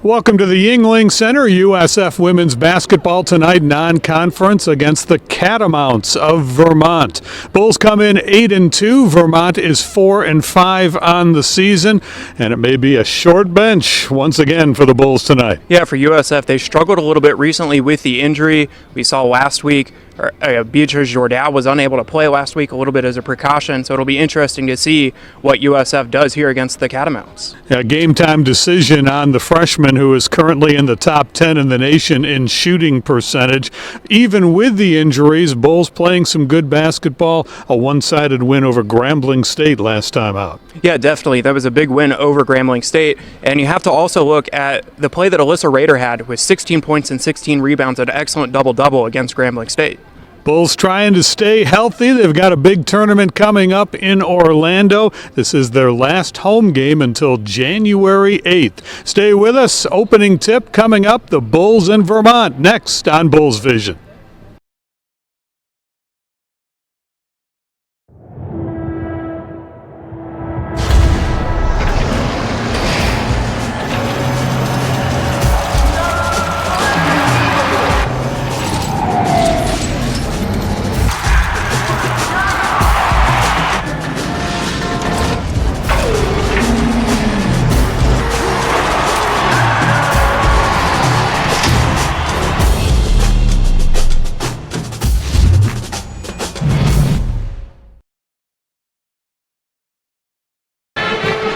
Welcome to the Yuengling Center. USF women's basketball tonight, non-conference against the Catamounts of Vermont. Bulls come in 8-2. Vermont is 4-5 on the season, and it may be a short bench once again for the Bulls tonight. Yeah, for USF, they struggled a little bit recently with the injury. We saw last week Beatrice Jordan was unable to play last week a little bit as a precaution, so it'll be interesting to see what USF does here against the Catamounts. A game-time decision on the freshman who is currently in the top 10 in the nation in shooting percentage. Even with the injuries, Bulls playing some good basketball, a one-sided win over Grambling State last time out. Yeah, definitely. That was a big win over Grambling State, and you have to also look at the play that Alyssa Rader had with 16 points and 16 rebounds, an excellent double-double against Grambling State. Bulls trying to stay healthy. They've got a big tournament coming up in Orlando. This is their last home game until January 8th. Stay with us. Opening tip coming up, the Bulls in Vermont, next on Bulls Vision.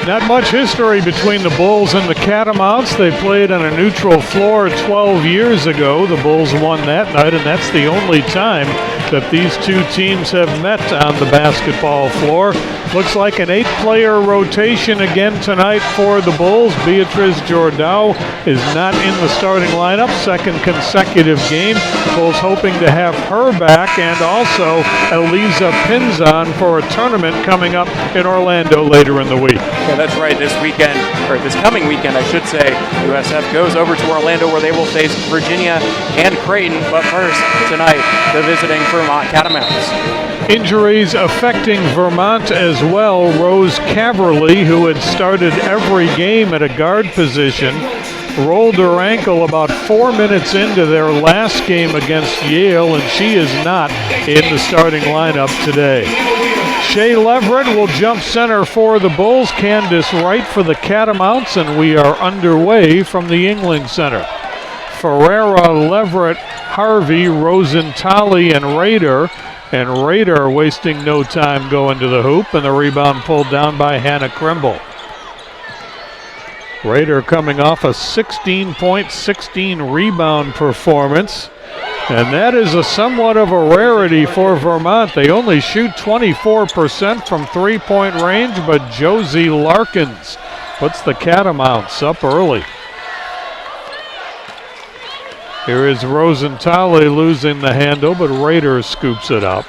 Not much history between the Bulls and the Catamounts. They played on a neutral floor 12 years ago. The Bulls won that night, and that's the only time that these two teams have met on the basketball floor. Looks like an 8-player rotation again tonight for the Bulls. Beatrice Jordan is not in the starting lineup, second consecutive game. Bulls hoping to have her back, and also Eliza Pinzon for a tournament coming up in Orlando later in the week. Yeah, that's right. This weekend, or this coming weekend, I should say, USF goes over to Orlando where they will face Virginia and Creighton. But first, tonight, the visiting Vermont Catamounts. Injuries affecting Vermont as well. Rose Caverly, who had started every game at a guard position, rolled her ankle about 4 minutes into their last game against Yale, and she is not in the starting lineup today. Shea Leverett will jump center for the Bulls. Candace Wright for the Catamounts, and we are underway from the Yuengling Center. Ferreira, Leverett, Harvey, Rosentali, and Rader. And Rader wasting no time going to the hoop, and the rebound pulled down by Hannah Krimble. Rader coming off a 16-point, 16-rebound performance. And that is a somewhat of a rarity for Vermont. They only shoot 24% from three-point range, but Josie Larkins puts the Catamounts up early. Here is Rosentali losing the handle, but Rader scoops it up.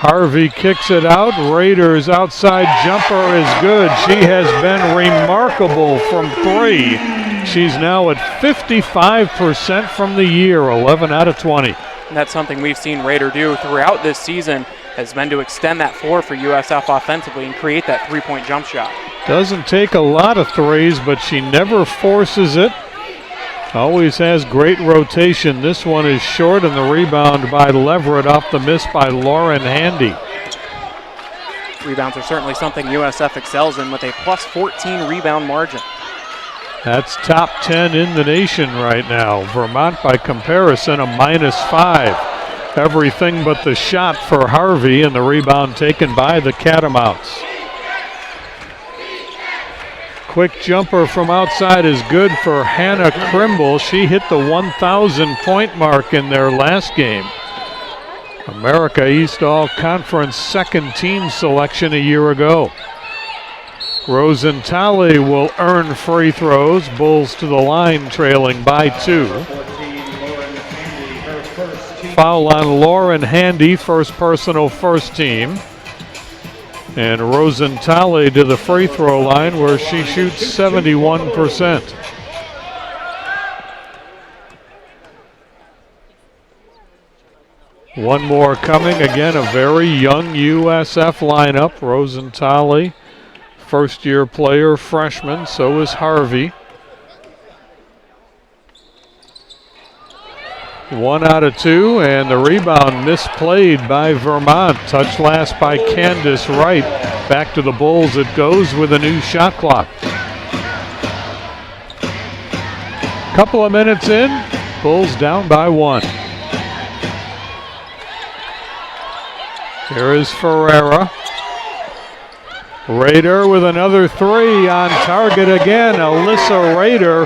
Harvey kicks it out. Rader's outside jumper is good. She has been remarkable from three. She's now at 55% from the year, 11 out of 20. And that's something we've seen Rader do throughout this season, has been to extend that floor for USF offensively and create that three-point jump shot. Doesn't take a lot of threes, but she never forces it. Always has great rotation. This one is short, and the rebound by Leverett off the miss by Lauren Handy. Rebounds are certainly something USF excels in with a plus 14 rebound margin. That's top 10 in the nation right now. Vermont, by comparison, a -5. Everything but the shot for Harvey, and the rebound taken by the Catamounts. Quick jumper from outside is good for Hannah Krimble. She hit the 1,000-point mark in their last game. America East All-Conference second team selection a year ago. Rosentali will earn free throws. Bulls to the line, trailing by 2. Foul on Lauren Handy, first personal, first team. And Rosentali to the free throw line where she shoots 71%. One more coming. Again, a very young USF lineup. Rosentali First-year player, freshman, so is Harvey. 1 out of 2, and the rebound misplayed by Vermont. Touch last by Candace Wright. Back to the Bulls it goes with a new shot clock. Couple of minutes in, Bulls down by 1. Here is Ferreira. Rader with another 3 on target again. Alyssa Rader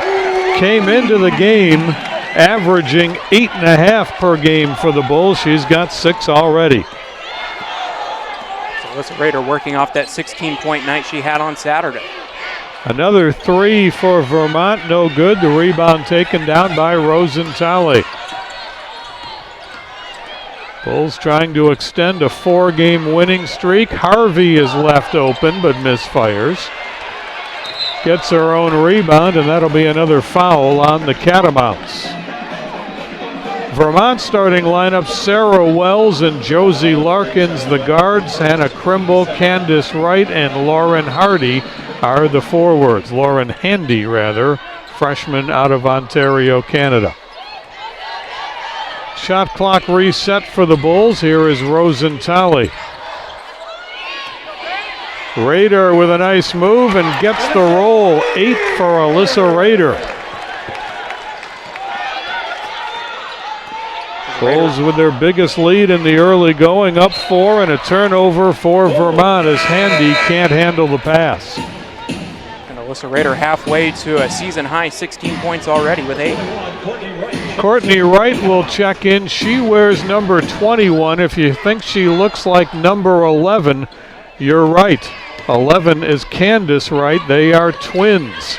came into the game averaging 8.5 per game for the Bulls. She's got 6 already. So Alyssa Rader working off that 16-point night she had on Saturday. Another 3 for Vermont, no good. The rebound taken down by Rosenthaler. Bulls trying to extend a 4-game winning streak. Harvey is left open but misfires. Gets her own rebound, and that'll be another foul on the Catamounts. Vermont starting lineup: Sarah Wells and Josie Larkins the guards. Hannah Krimble, Candace Wright, and Lauren Hardy are the forwards. Lauren Handy, rather, freshman out of Ontario, Canada. Shot clock reset for the Bulls. Here is Rosenthaler. Rader with a nice move and gets the roll. 8 for Alyssa Rader. Bulls with their biggest lead in the early going, up 4, and a turnover for Vermont as Handy can't handle the pass. And Alyssa Rader halfway to a season high 16 points already with 8. Courtney Wright will check in. She wears number 21. If you think she looks like number 11, you're right. 11 is Candace Wright. They are twins.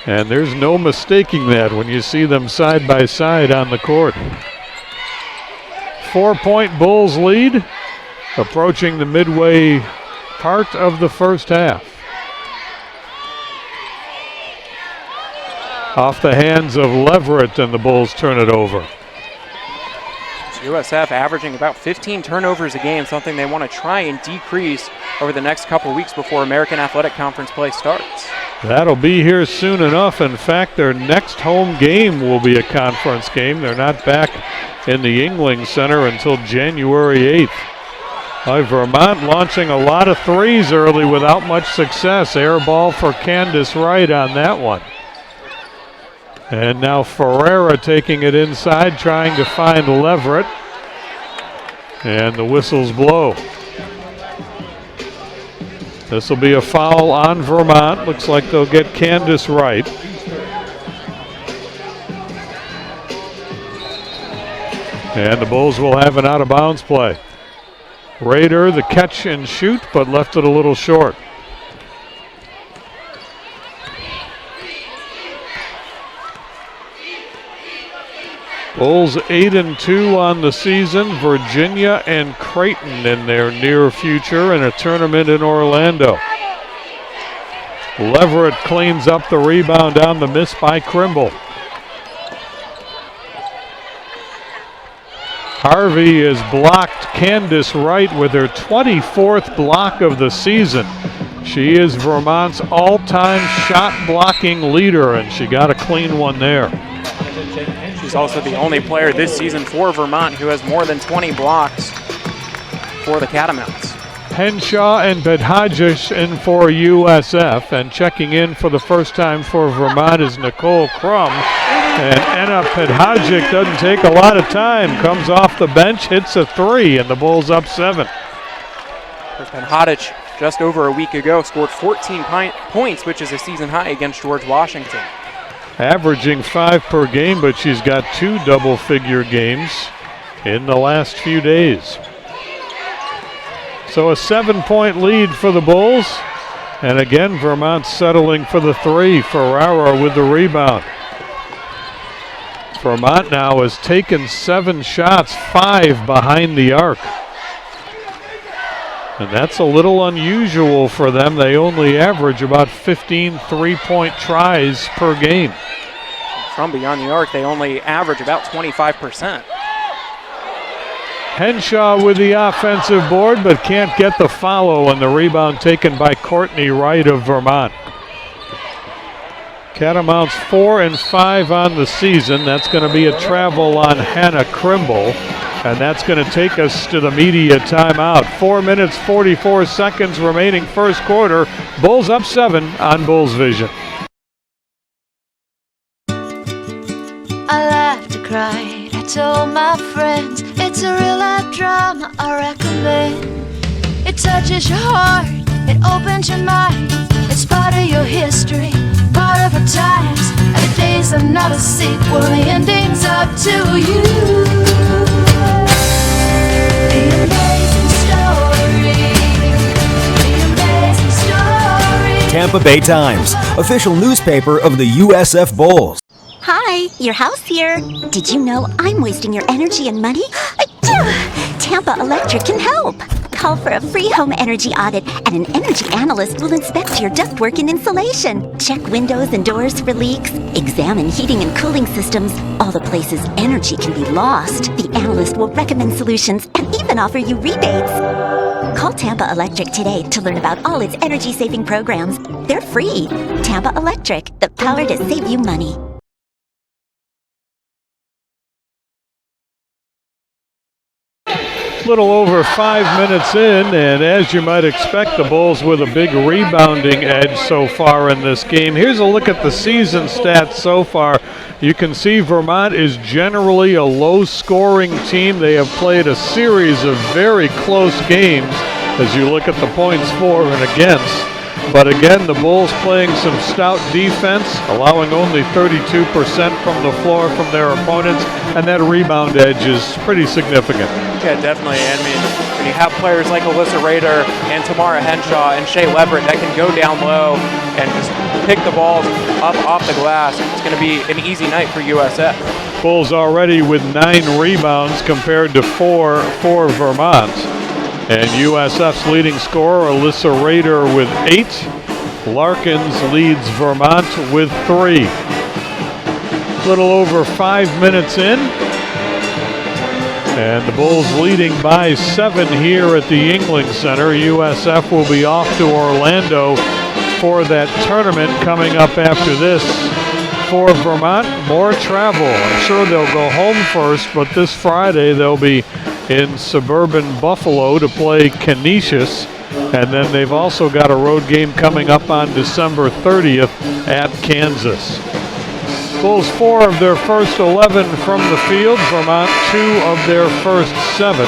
And there's no mistaking that when you see them side by side on the court. 4-point Bulls lead, approaching the midway part of the first half. Off the hands of Leverett, and the Bulls turn it over. USF averaging about 15 turnovers a game, something they want to try and decrease over the next couple weeks before American Athletic Conference play starts. That'll be here soon enough. In fact, their next home game will be a conference game. They're not back in the Yingling Center until January 8th. Vermont launching a lot of threes early without much success. Air ball for Candace Wright on that one. And now Ferreira taking it inside, trying to find Leverett. And the whistles blow. This will be a foul on Vermont. Looks like they'll get Candace Wright. And the Bulls will have an out-of-bounds play. Rader, the catch and shoot, but left it a little short. Bulls 8-2 on the season. Virginia and Creighton in their near future in a tournament in Orlando. Leverett cleans up the rebound on the miss by Krimble. Harvey is blocked. Candace Wright with her 24th block of the season. She is Vermont's all-time shot blocking leader, and she got a clean one there. She's also the only player this season for Vermont who has more than 20 blocks for the Catamounts. Henshaw and Bedhajic in for USF, and checking in for the first time for Vermont is Nicole Crum. And Anna Bedhajic doesn't take a lot of time, comes off the bench, hits a 3, and the Bulls up 7. Bedhajic just over a week ago scored 14 points, which is a season high against George Washington. Averaging 5 per game, but she's got 2 double-figure games in the last few days. So a 7-point lead for the Bulls. And again, Vermont settling for the 3. Ferrara with the rebound. Vermont now has taken 7 shots, 5 behind the arc. And that's a little unusual for them. They only average about 15 3-point tries per game. From beyond the arc, they only average about 25%. Henshaw with the offensive board, but can't get the follow, and the rebound taken by Courtney Wright of Vermont. Catamounts 4 and 5 on the season. That's going to be a travel on Hannah Krimble, and that's going to take us to the media timeout. 4 minutes, 44 seconds remaining first quarter. Bulls up 7 on Bulls Vision. I laughed, I cried, I told my friends it's a real life drama I recommend. It touches your heart, it opens your mind. It's part of your history, part of our times. Every day's another sequel, the ending's up to you. The amazing story, the amazing story. Tampa Bay Times, official newspaper of the USF Bulls. Hi, your house here. Did you know I'm wasting your energy and money? Tampa Electric can help. Call for a free home energy audit, and an energy analyst will inspect your ductwork and insulation. Check windows and doors for leaks. Examine heating and cooling systems. All the places energy can be lost. The analyst will recommend solutions and even offer you rebates. Call Tampa Electric today to learn about all its energy-saving programs. They're free. Tampa Electric, the power to save you money. Little over 5 minutes in, and as you might expect, the Bulls with a big rebounding edge so far in this game. Here's a look at the season stats so far. You can see Vermont is generally a low-scoring team. They have played a series of very close games as you look at the points for and against. But again, the Bulls playing some stout defense, allowing only 32% from the floor from their opponents, and that rebound edge is pretty significant. Yeah, definitely. I mean, when you have players like Alyssa Rader and Tamara Henshaw and Shea Leverett that can go down low and just pick the balls up off the glass, it's going to be an easy night for USF. Bulls already with 9 rebounds compared to 4 for Vermont. And USF's leading scorer, Alyssa Rader, with 8. Larkins leads Vermont with 3. Little over 5 minutes in. And the Bulls leading by 7 here at the Yingling Center. USF will be off to Orlando for that tournament coming up after this. For Vermont, more travel. I'm sure they'll go home first, but this Friday they'll be in suburban Buffalo to play Canisius, and then they've also got a road game coming up on December 30th at Kansas. Bulls 4 of their first 11 from the field, Vermont 2 of their first 7.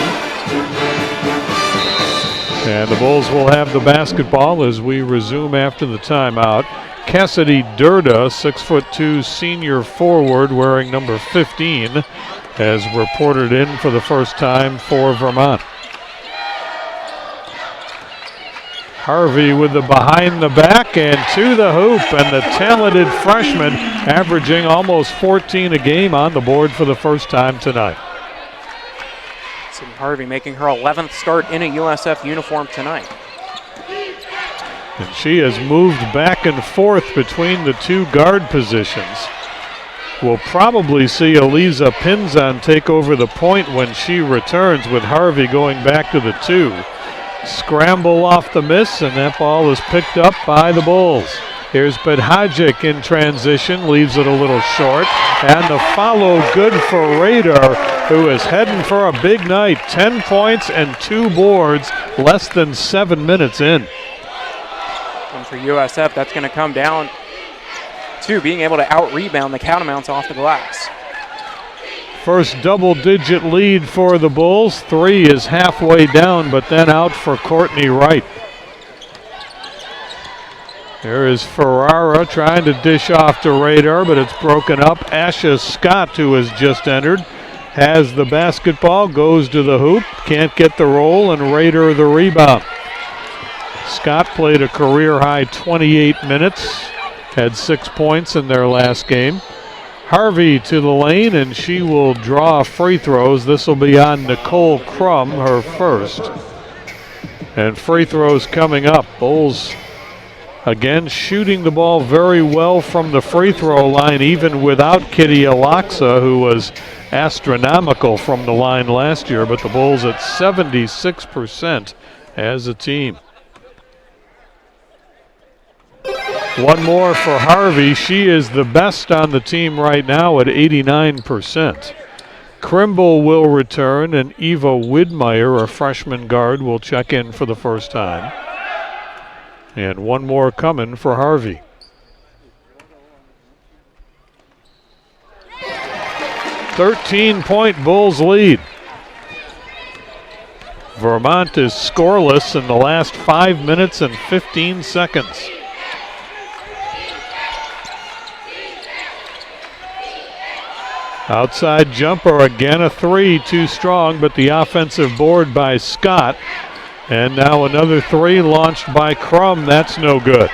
And the Bulls will have the basketball as we resume after the timeout. Cassidy Durda, 6'2" senior forward wearing number 15, has reported in for the first time for Vermont. Harvey with the behind the back and to the hoop, and the talented freshman averaging almost 14 a game on the board for the first time tonight. Sydney Harvey making her 11th start in a USF uniform tonight. And she has moved back and forth between the 2 guard positions. We'll probably see Eliza Pinzon take over the point when she returns, with Harvey going back to the 2. Scramble off the miss, and that ball is picked up by the Bulls. Here's Bedhajic in transition, leaves it a little short, and the follow good for Rader, who is heading for a big night. 10 points and 2 boards, less than 7 minutes in. And for USF, that's going to come down to being able to out-rebound the Catamounts off the glass. First double-digit lead for the Bulls. 3 is halfway down, but then out for Courtney Wright. There is Ferrara trying to dish off to Rader, but it's broken up. Asha Scott, who has just entered, has the basketball, goes to the hoop, can't get the roll, and Rader the rebound. Scott played a career-high 28 minutes, had 6 points in their last game. Harvey to the lane, and she will draw free throws. This will be on Nicole Crum, her first. And free throws coming up. Bulls again shooting the ball very well from the free throw line, even without Kitty Alaksa, who was astronomical from the line last year, but the Bulls at 76% as a team. One more for Harvey. She is the best on the team right now at 89%. Krimble will return, and Eva Widmeyer, a freshman guard, will check in for the first time. And one more coming for Harvey. "13-point Bulls lead. Vermont is scoreless in the last 5 minutes and 15 seconds. Outside jumper, again a three, too strong, but the offensive board by Scott. And now another three launched by Crum, that's no good.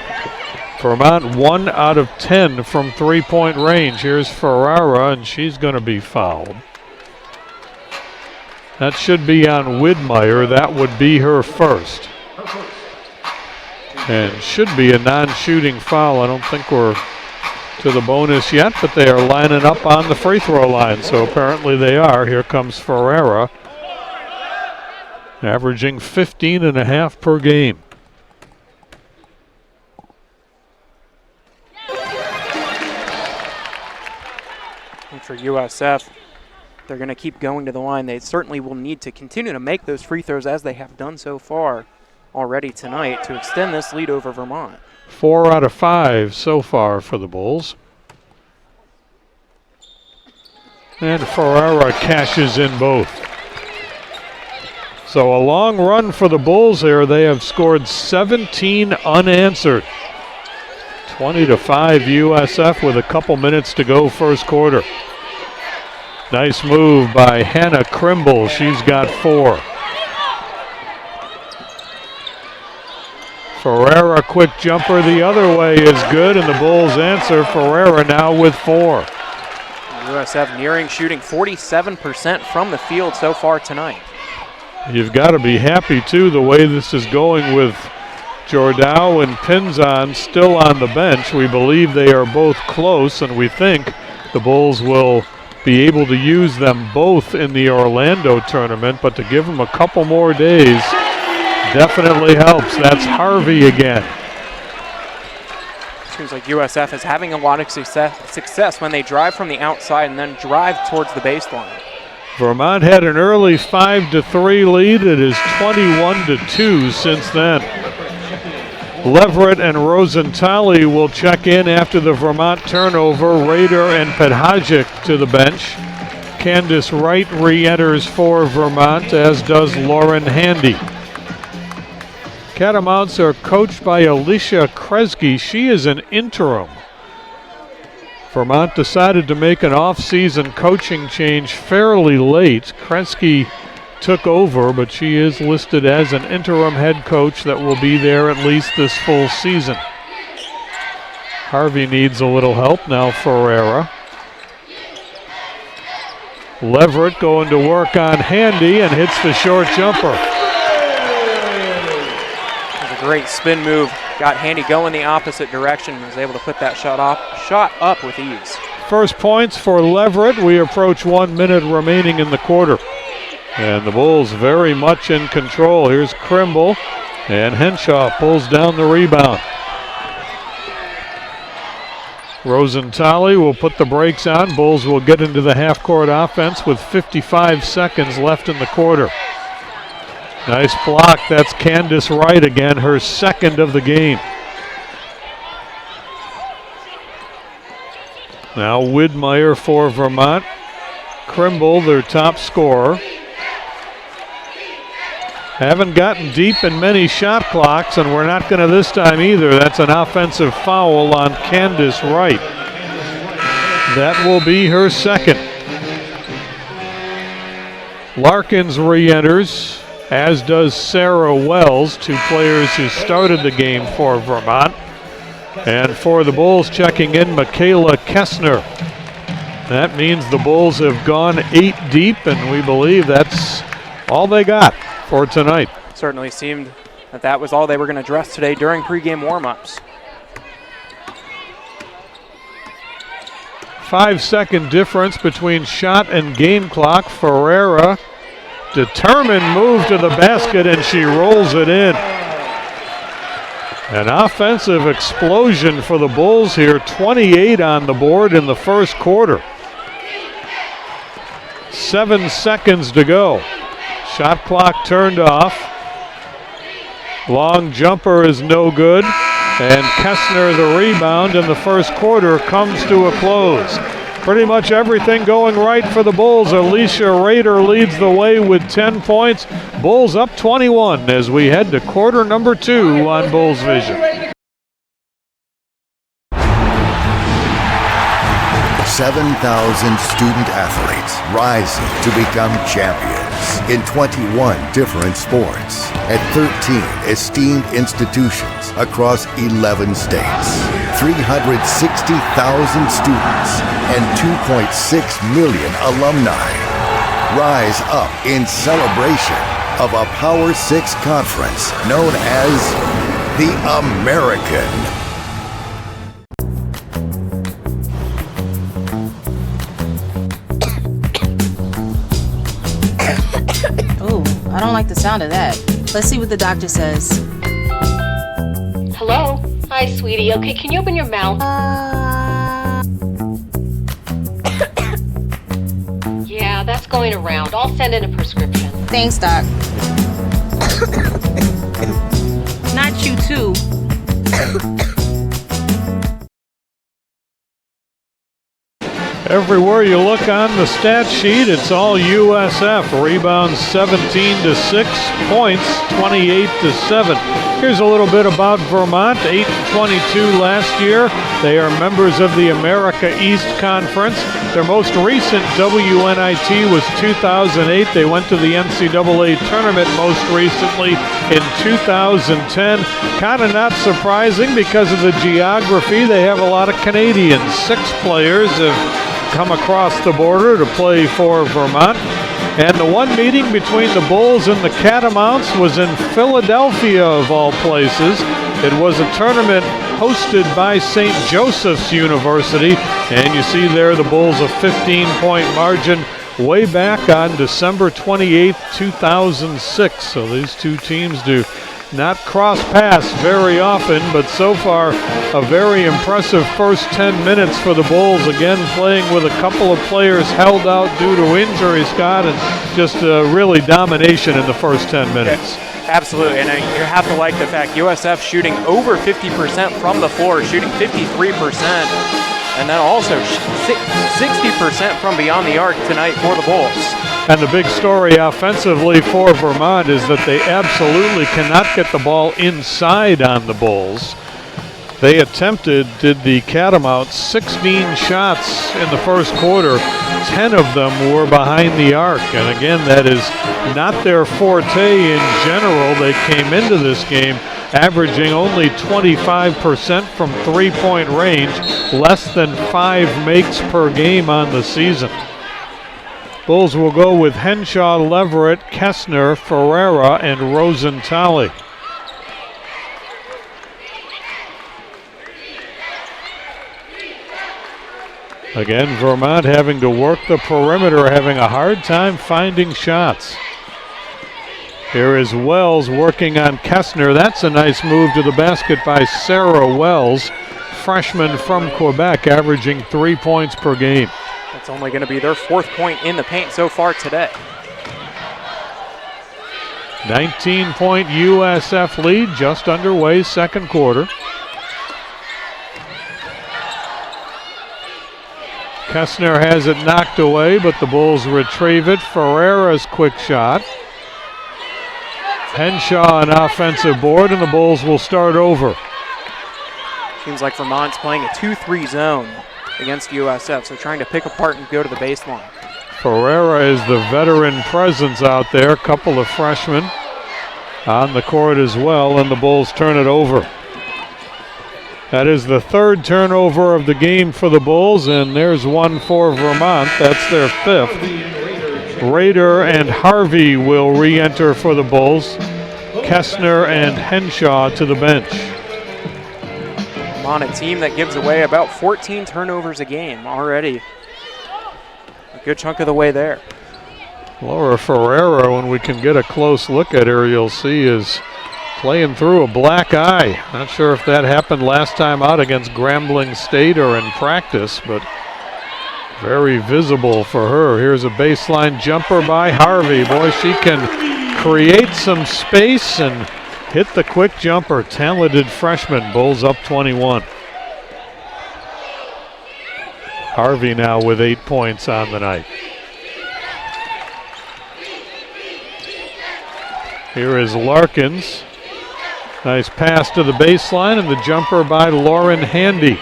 Vermont 1 out of 10 from three-point range. Here's Ferrara, and she's going to be fouled. That should be on Widmeyer. That would be her first. And should be a non-shooting foul. I don't think we're to the bonus yet, but they are lining up on the free throw line, so apparently they are. Here comes Ferrara, averaging 15.5 per game. And for USF, they're going to keep going to the line. They certainly will need to continue to make those free throws as they have done so far already tonight to extend this lead over Vermont. 4 out of 5 so far for the Bulls. And Ferrara cashes in both. So a long run for the Bulls here. They have scored 17 unanswered. 20-5 USF with a couple minutes to go first quarter. Nice move by Hannah Krimble. She's got 4. Ferrara, quick jumper the other way is good, and the Bulls answer. Ferrara now with 4. USF nearing shooting 47% from the field so far tonight. You've got to be happy, too, the way this is going with Jordow and Pinzon still on the bench. We believe they are both close, and we think the Bulls will be able to use them both in the Orlando tournament, but to give them a couple more days definitely helps. That's Harvey again. Seems like USF is having a lot of success when they drive from the outside and then drive towards the baseline. Vermont had an early 5-3 lead. It is 21-2 since then. Leverett and Rosentali will check in after the Vermont turnover. Rader and Pedhajic to the bench. Candace Wright re-enters for Vermont, as does Lauren Handy. Catamounts are coached by Alicia Kresge. She is an interim. Vermont decided to make an off-season coaching change fairly late. Kresge took over, but she is listed as an interim head coach that will be there at least this full season. Harvey needs a little help now. Ferrara. Leverett going to work on Handy and hits the short jumper. Great spin move, got Handy going the opposite direction and was able to put that shot up with ease. First points for Leverett. We approach 1 minute remaining in the quarter. And the Bulls very much in control. Here's Krimble, and Henshaw pulls down the rebound. Rosentali will put the brakes on. Bulls will get into the half-court offense with 55 seconds left in the quarter. Nice block. That's Candace Wright again, her second of the game. Now Widmeyer for Vermont. Krimble, their top scorer. Haven't gotten deep in many shot clocks, and we're not going to this time either. That's an offensive foul on Candace Wright. That will be her second. Larkins re-enters, as does Sarah Wells, two players who started the game for Vermont. And for the Bulls checking in, Michaela Kessner. That means the Bulls have gone 8 deep, and we believe that's all they got for tonight. Certainly seemed that was all they were going to address today during pregame warm-ups. 5-second difference between shot and game clock. Ferreira, determined move to the basket, and she rolls it in. An offensive explosion for the Bulls here. 28 on the board in the first quarter. 7 seconds to go. Shot clock turned off. Long jumper is no good. And Kessner, the rebound in the first quarter, comes to a close. Pretty much everything going right for the Bulls. Alicia Rader leads the way with 10 points. Bulls up 21 as we head to quarter number 2 on Bulls Vision. 7,000 student athletes rising to become champions in 21 different sports at 13 esteemed institutions across 11 states. 360,000 students and 2.6 million alumni rise up in celebration of a Power 6 conference known as the American. I don't like the sound of that. Let's see what the doctor says. Hello? Hi, sweetie. Okay, can you open your mouth? Yeah, that's going around. I'll send in a prescription. Thanks, Doc. Not you, too. Everywhere you look on the stat sheet, it's all USF. Rebounds 17-6, points 28-7. Here's a little bit about Vermont. 8-22 last year. They are members of the America East Conference. Their most recent WNIT was 2008. They went to the NCAA tournament most recently in 2010. Kind of not surprising because of the geography. They have a lot of Canadians. 6 players have come across the border to play for Vermont. And the one meeting between the Bulls and the Catamounts was in Philadelphia, of all places. It was a tournament hosted by St. Joseph's University. And you see there the Bulls a 15-point margin way back on December 28th, 2006. So these two teams do not cross paths very often, but so far a very impressive first 10 minutes for the Bulls. Again, playing with a couple of players held out due to injury, Scott, and just really domination in the first 10 minutes. Absolutely, and you have to like the fact USF shooting over 50% from the floor, shooting 53%, and then also 60% from beyond the arc tonight for the Bulls. And the big story offensively for Vermont is that they absolutely cannot get the ball inside on the Bulls. They did the Catamounts, 16 shots in the first quarter. 10 of them were behind the arc. And again, that is not their forte in general. They came into this game averaging only 25% from three-point range, less than 5 makes per game on the season. Bulls will go with Henshaw, Leverett, Kessner, Ferreira, and Rosentali. Again, Vermont having to work the perimeter, having a hard time finding shots. Here is Wells working on Kessner. That's a nice move to the basket by Sarah Wells, freshman from Quebec, averaging 3 points per game. It's only going to be their 4th point in the paint so far today. 19-point USF lead, just underway, second quarter. Kessner has it knocked away, but the Bulls retrieve it. Ferreira's quick shot. Henshaw an offensive board, and the Bulls will start over. Seems like Vermont's playing a 2-3 zone against USF, so trying to pick apart and go to the baseline. Ferreira is the veteran presence out there. Couple of freshmen on the court as well, and the Bulls turn it over. That is the 3rd turnover of the game for the Bulls, and there's one for Vermont. That's their 5th. Rader and Harvey will re-enter for the Bulls. Kessner and Henshaw to the bench. Vermont, a team that gives away about 14 turnovers a game already. A good chunk of the way there. Laura Ferreira, when we can get a close look at her, you'll see is playing through a black eye. Not sure if that happened last time out against Grambling State or in practice, but very visible for her. Here's a baseline jumper by Harvey. Boy, she can create some space and hit the quick jumper. Talented freshman. Bulls up 21. Harvey now with 8 points on the night. Here is Larkins. Nice pass to the baseline and the jumper by Lauren Handy.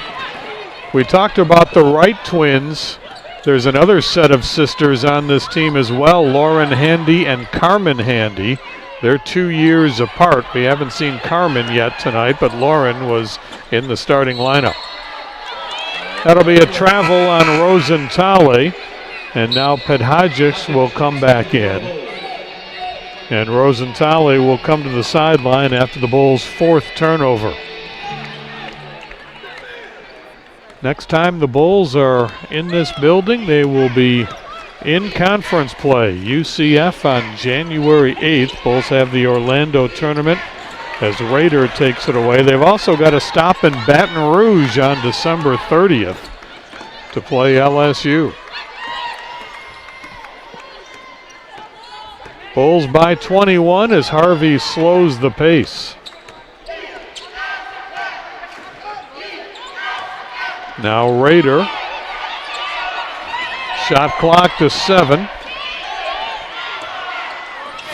We talked about the Wright twins. There's another set of sisters on this team as well, Lauren Handy and Carmen Handy. They're 2 years apart. We haven't seen Carmen yet tonight, but Lauren was in the starting lineup. That'll be a travel on Rosentale, and now Pedhajic will come back in. And Rosentale will come to the sideline after the Bulls' 4th turnover. Next time the Bulls are in this building, they will be in conference play. UCF on January 8th. Bulls have the Orlando tournament as Raider takes it away. They've also got a stop in Baton Rouge on December 30th to play LSU. Bulls by 21 as Harvey slows the pace. Now Raider. Shot clock to 7.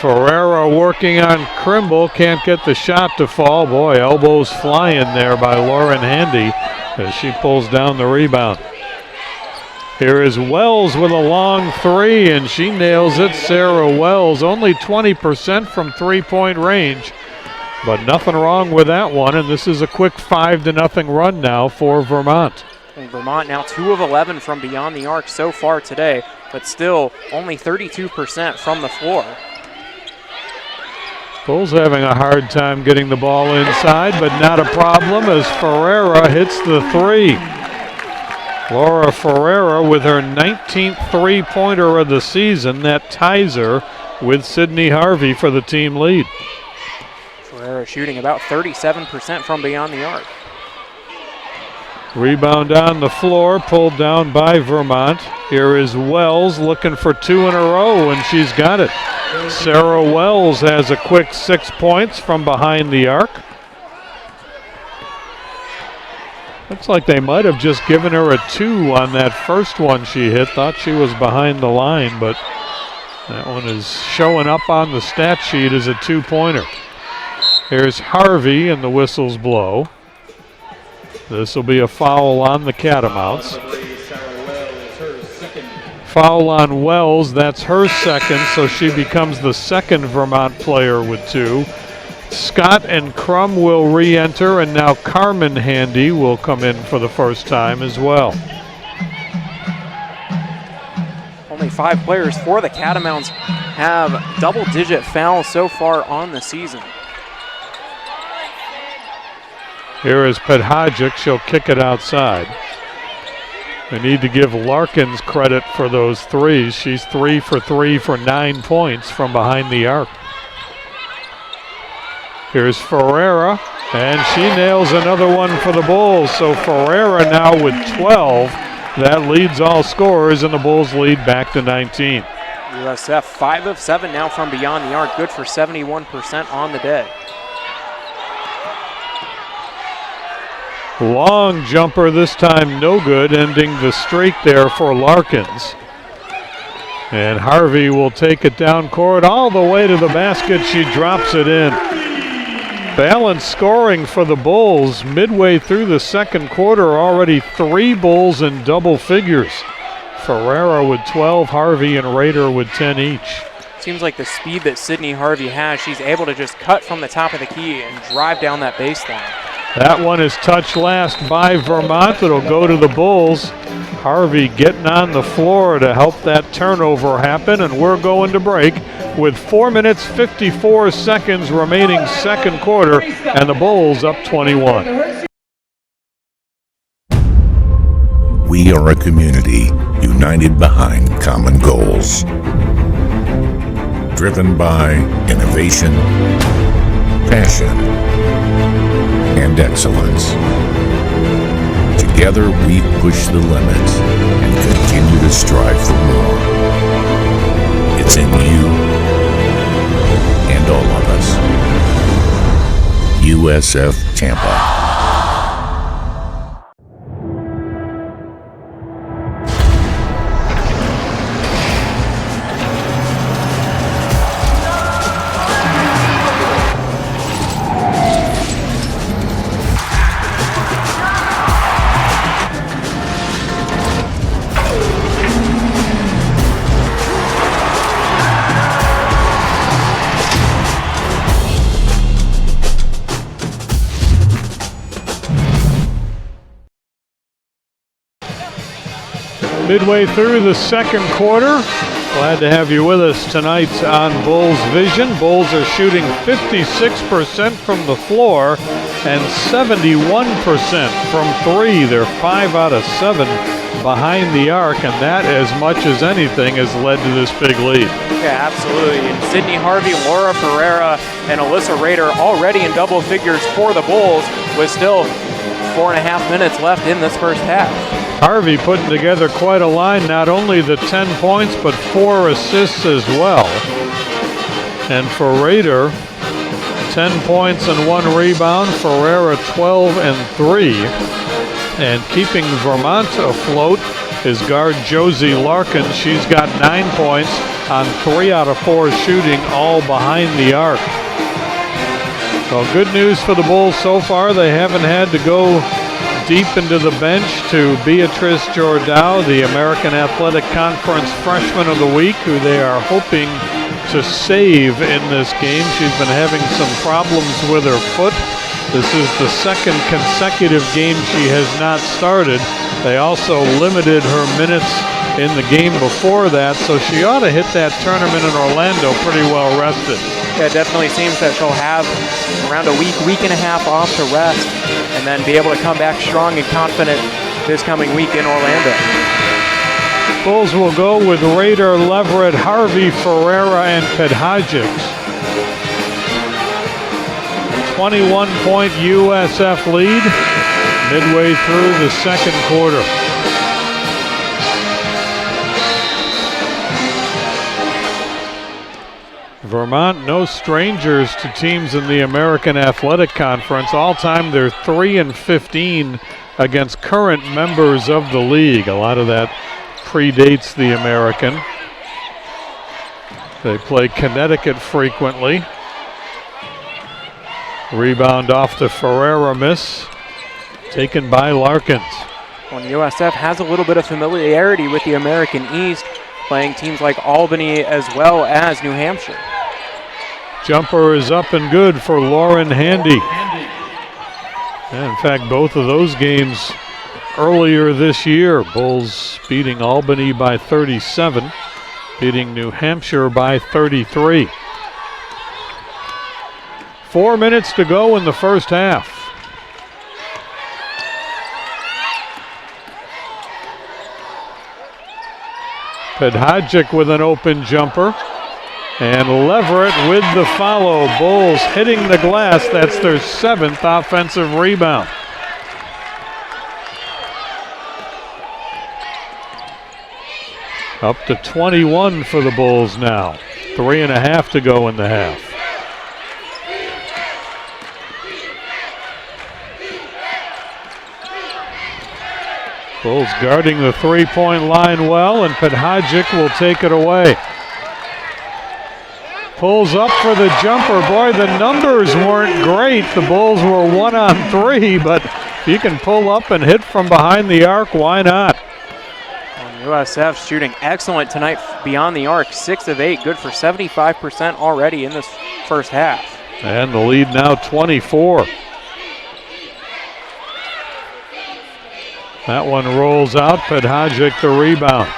Ferreira working on Crimble. Can't get the shot to fall. Boy, elbows flying there by Lauren Handy as she pulls down the rebound. Here is Wells with a long 3, and she nails it. Sarah Wells, only 20% from three-point range, but nothing wrong with that one, and this is a quick 5-0 run now for Vermont. And Vermont now 2 of 11 from beyond the arc so far today, but still only 32% from the floor. Bulls having a hard time getting the ball inside, but not a problem as Ferreira hits the 3. Laura Ferreira with her 19th three-pointer of the season. That ties her with Sydney Harvey for the team lead. Ferreira shooting about 37% from beyond the arc. Rebound on the floor, pulled down by Vermont. Here is Wells looking for 2 in a row, and she's got it. Sarah Wells has a quick 6 points from behind the arc. Looks like they might have just given her a 2 on that first one she hit. Thought she was behind the line, but that one is showing up on the stat sheet as a 2-pointer. Here's Harvey, and the whistles blow. This will be a foul on the Catamounts. Foul on Wells, that's her second, so she becomes the second Vermont player with 2. Scott and Crum will re-enter, and now Carmen Handy will come in for the first time as well. Only 5 players for the Catamounts have double-digit fouls so far on the season. Here is Pedhajic. She'll kick it outside. We need to give Larkins credit for those threes. She's 3 for 3 for 9 points from behind the arc. Here's Ferreira, and she nails another one for the Bulls. So Ferreira now with 12. That leads all scorers, and the Bulls lead back to 19. USF 5 of 7 now from beyond the arc, good for 71% on the day. Long jumper this time, no good, ending the streak there for Larkins. And Harvey will take it down court all the way to the basket. She drops it in. Balanced scoring for the Bulls midway through the second quarter. Already 3 Bulls in double figures. Ferreira with 12, Harvey and Raider with 10 each. Seems like the speed that Sydney Harvey has, she's able to just cut from the top of the key and drive down that baseline. That one is touched last by Vermont. It'll go to the Bulls. Harvey getting on the floor to help that turnover happen, and we're going to break with 4 minutes 54 seconds remaining second quarter, and the Bulls up 21. We are a community united behind common goals. Driven by innovation, passion, and excellence. Together we push the limits and continue to strive for more. It's in you and all of us. USF Tampa. Midway through the second quarter. Glad to have you with us tonight on Bulls Vision. Bulls are shooting 56% from the floor and 71% from three. They're 5 out of 7 behind the arc, and that, as much as anything, has led to this big lead. Yeah, absolutely. And Sydney Harvey, Laura Ferreira, and Alyssa Rader already in double figures for the Bulls with still 4.5 minutes left in this first half. Harvey putting together quite a line, not only the 10 points, but 4 assists as well. And for Rader, 10 points and 1 rebound. Ferreira 12 and 3. And keeping Vermont afloat is guard Josie Larkin. She's got 9 points on 3 out of 4 shooting, all behind the arc. Well, good news for the Bulls so far. They haven't had to go deep into the bench to Beatrice Jordao, the American Athletic Conference Freshman of the Week, who they are hoping to save in this game. She's been having some problems with her foot. This is the second consecutive game she has not started. They also limited her minutes in the game before that, so she ought to hit that tournament in Orlando pretty well rested. Yeah, it definitely seems that she'll have around a week and a half off to rest and then be able to come back strong and confident this coming week in Orlando. Bulls will go with Rader, Leverett, Harvey, Ferreira, and Pedhajic. 21-point USF lead midway through the second quarter. Vermont, no strangers to teams in the American Athletic Conference. All time, they're 3-15 against current members of the league. A lot of that predates the American. They play Connecticut frequently. Rebound off the Ferreira miss, taken by Larkins. Well, USF has a little bit of familiarity with the American East, playing teams like Albany as well as New Hampshire. Jumper is up and good for Lauren Handy. And in fact, both of those games earlier this year, Bulls beating Albany by 37, beating New Hampshire by 33. 4 minutes to go in the first half. Pedhajic with an open jumper. And Leverett with the follow. Bulls hitting the glass. That's their 7th offensive rebound. Up to 21 for the Bulls now. 3.5 to go in the half. Bulls guarding the three-point line well, and Pedhajic will take it away. Pulls up for the jumper. Boy, the numbers weren't great. The Bulls were 1 on 3, but if you can pull up and hit from behind the arc, why not? USF shooting excellent tonight beyond the arc. 6 of 8, good for 75% already in this first half. And the lead now 24. That one rolls out. Pedhajic the rebound.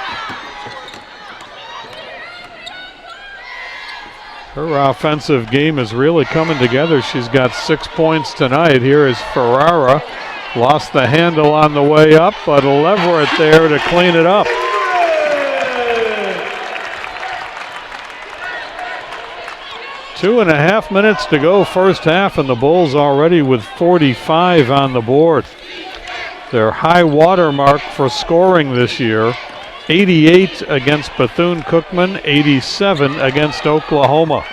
Her offensive game is really coming together. She's got 6 points tonight. Here is Ferrara Lost the handle on the way up, but Leverett there to clean it up. Two and a half minutes to go first half, and the Bulls already with 45 on the board. Their high water mark for scoring this year, 88 against Bethune-Cookman, 87 against Oklahoma.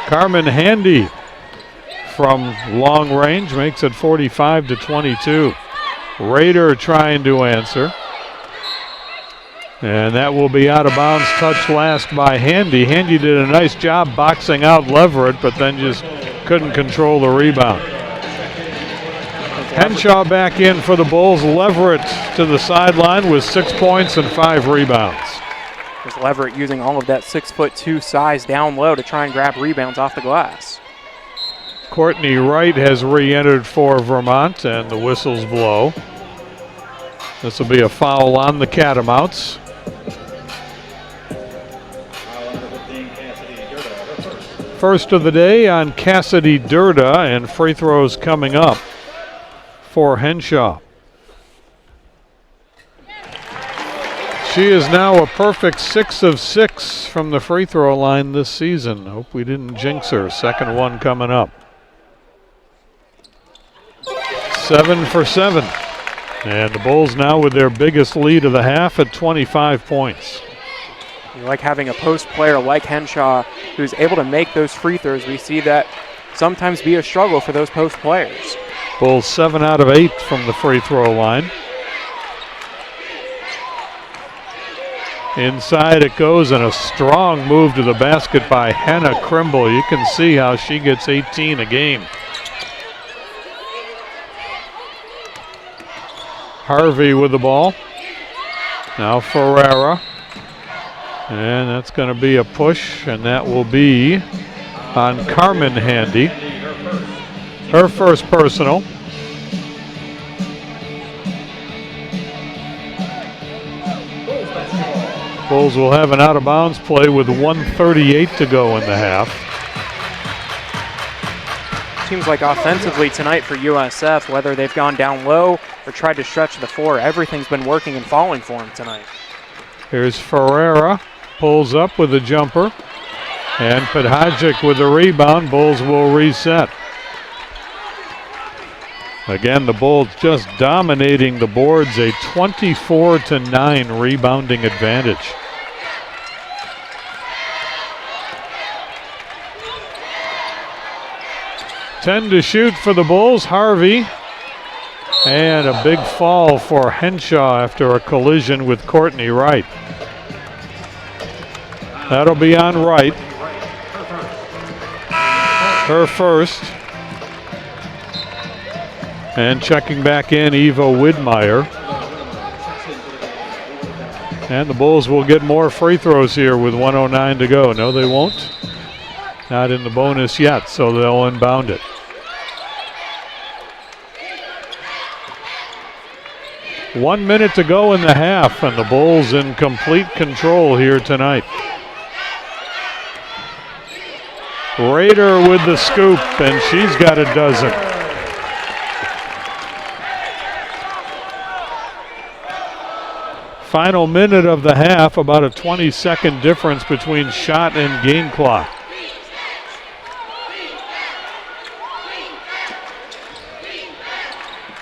Carmen Handy from long range makes it 45-22. Rader trying to answer. And that will be out of bounds, touched last by Handy. Handy did a nice job boxing out Leverett, but then just couldn't control the rebound. Henshaw back in for the Bulls. Leverett to the sideline with 6 points and 5 rebounds. There's Leverett using all of that 6'2" size down low to try and grab rebounds off the glass. Courtney Wright has re-entered for Vermont, and the whistles blow. This will be a foul on the Catamounts. First of the day on Cassidy Durda, and free throws coming up for Henshaw. She is now a perfect 6 of 6 from the free throw line this season. Hope we didn't jinx her. Second one coming up. 7 for 7. And the Bulls now with their biggest lead of the half at 25 points. You like having a post player like Henshaw who's able to make those free throws. We see that sometimes be a struggle for those post players. Bulls 7 out of 8 from the free throw line. Inside it goes, and a strong move to the basket by Hannah Krimble. You can see how she gets 18 a game. Harvey with the ball. Now Ferreira. And that's going to be a push, and that will be on Carmen Handy. Her first personal. Bulls will have an out-of-bounds play with 1:38 to go in the half. Seems like offensively tonight for USF, whether they've gone down low or tried to stretch the floor, everything's been working and falling for them tonight. Here's Ferreira, pulls up with a jumper, and Podhajic with the rebound. Bulls will reset. Again, the Bulls just dominating the boards, a 24-9 rebounding advantage. Ten to shoot for the Bulls. Harvey. And a big fall for Henshaw after a collision with Courtney Wright. That'll be on Wright. Her first. And checking back in, Eva Widmeyer. And the Bulls will get more free throws here with 1:09 to go. No, they won't. Not in the bonus yet, so they'll inbound it. One minute to go in the half, and the Bulls in complete control here tonight. Rader with the scoop, and she's got a dozen. Final minute of the half, about a 20-second difference between shot and game clock.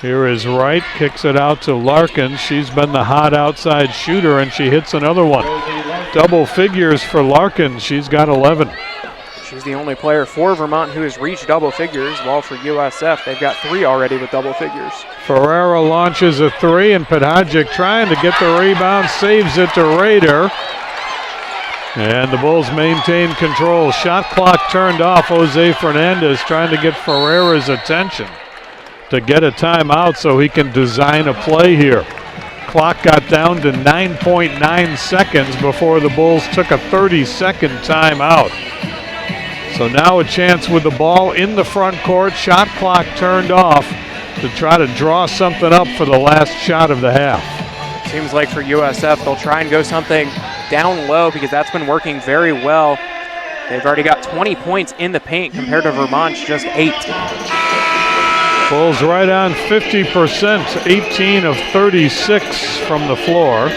Here is Wright, kicks it out to Larkin. She's been the hot outside shooter, and she hits another one. Double figures for Larkin. She's got 11. She's the only player for Vermont who has reached double figures, while for USF, they've got 3 already with double figures. Ferreira launches a 3, and Podhajic trying to get the rebound, saves it to Rader. And the Bulls maintain control. Shot clock turned off. Jose Fernandez trying to get Ferreira's attention to get a timeout so he can design a play here. Clock got down to 9.9 seconds before the Bulls took a 30-second timeout. So now a chance with the ball in the front court. Shot clock turned off to try to draw something up for the last shot of the half. Seems like for USF, they'll try and go something down low because that's been working very well. They've already got 20 points in the paint compared to Vermont's just 8. Bulls right on 50%, 18 of 36 from the floor.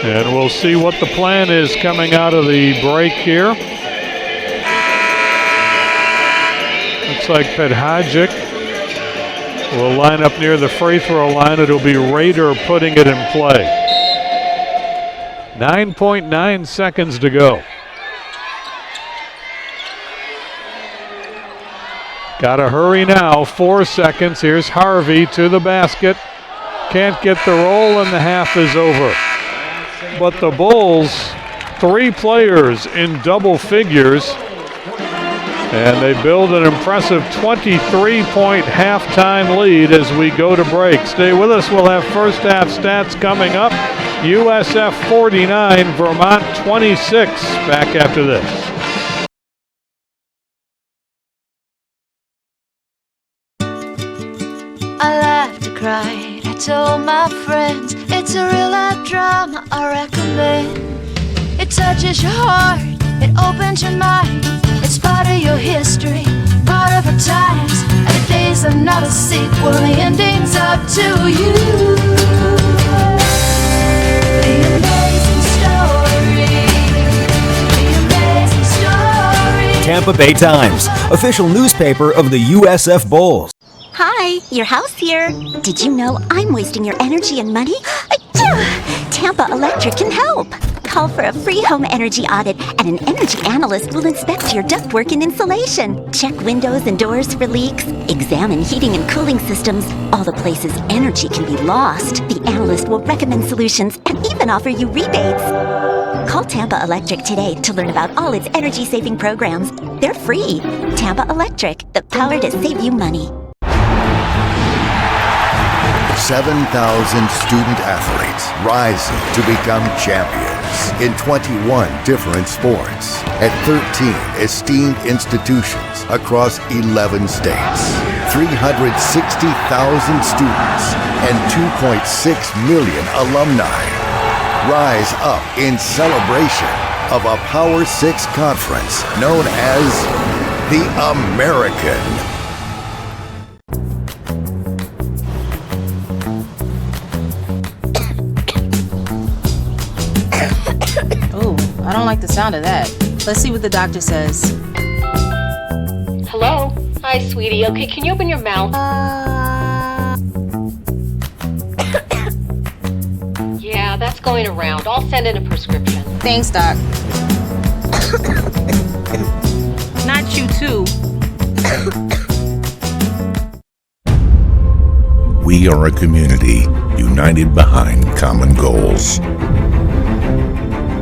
And we'll see what the plan is coming out of the break here. Looks like Pedhajic will line up near the free throw line. It'll be Rader putting it in play. 9.9 seconds to go. Gotta hurry now, 4 seconds. Here's Harvey to the basket. Can't get the roll and the half is over. But the Bulls, 3 players in double figures, and they build an impressive 23-point halftime lead as we go to break. Stay with us, we'll have first half stats coming up. USF 49, Vermont 26. Back after this. I laughed, I cried, I told my friends it's a real life drama I recommend. It touches your heart, it opens your mind. It's part of your history, part of our times. Every day's another sequel, the ending's up to you. The amazing story, the amazing story. Tampa Bay Times, official newspaper of the USF Bulls. Hi, your house here. Did you know I'm wasting your energy and money? Tampa Electric can help. Call for a free home energy audit, and an energy analyst will inspect your ductwork and insulation. Check windows and doors for leaks. Examine heating and cooling systems. All the places energy can be lost. The analyst will recommend solutions and even offer you rebates. Call Tampa Electric today to learn about all its energy-saving programs. They're free. Tampa Electric, the power to save you money. 7,000 student athletes rising to become champions in 21 different sports at 13 esteemed institutions across 11 states. 360,000 students and 2.6 million alumni rise up in celebration of a Power 6 conference known as the American. I don't like the sound of that. Let's see what the doctor says. Hello? Hi, sweetie. Okay, can you open your mouth? Yeah, that's going around. I'll send in a prescription. Thanks, Doc. Not you, too. We are a community united behind common goals.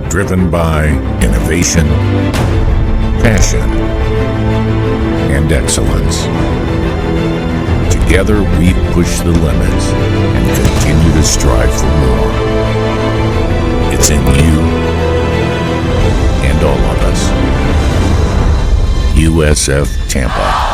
Driven by innovation, passion, and excellence. Together we push the limits and continue to strive for more. It's in you and all of us. USF Tampa.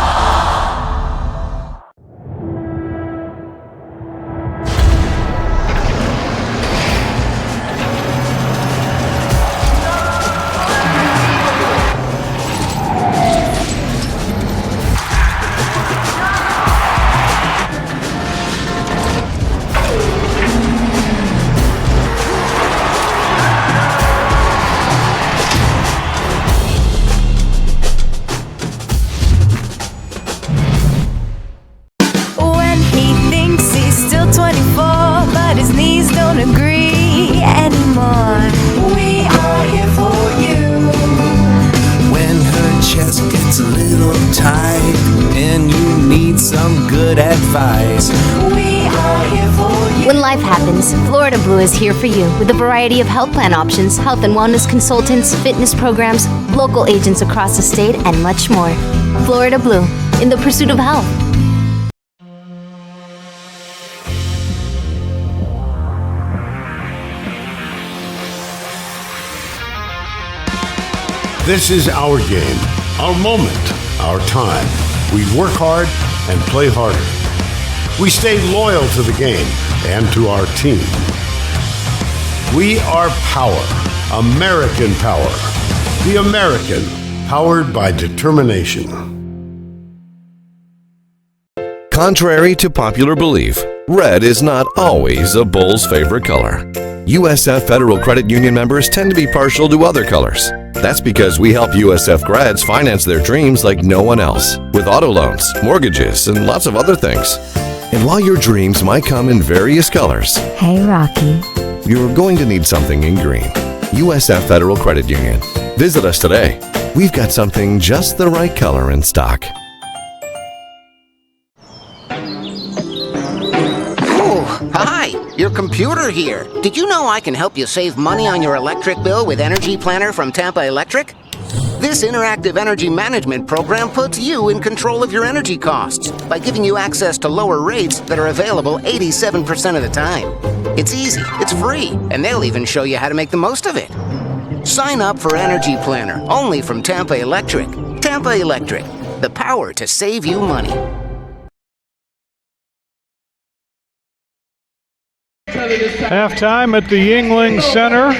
When life happens, Florida Blue is here for you with a variety of health plan options, health and wellness consultants, fitness programs, local agents across the state, and much more. Florida Blue, in the pursuit of health. This is our game, our moment, our time. We work hard and play harder. We stay loyal to the game and to our team. We are power, American power. The American, powered by determination. Contrary to popular belief, red is not always a bull's favorite color. USF Federal Credit Union members tend to be partial to other colors. That's because we help USF grads finance their dreams like no one else, with auto loans, mortgages, and lots of other things. And while your dreams might come in various colors, hey Rocky, you're going to need something in green. USF Federal Credit Union. Visit us today. We've got something just the right color in stock. Hi, your computer here. Did you know I can help you save money on your electric bill with Energy Planner from Tampa Electric? This interactive energy management program puts you in control of your energy costs by giving you access to lower rates that are available 87% of the time. It's easy, it's free, and they'll even show you how to make the most of it. Sign up for Energy Planner only from Tampa Electric. Tampa Electric, the power to save you money. Halftime at the Yuengling Center,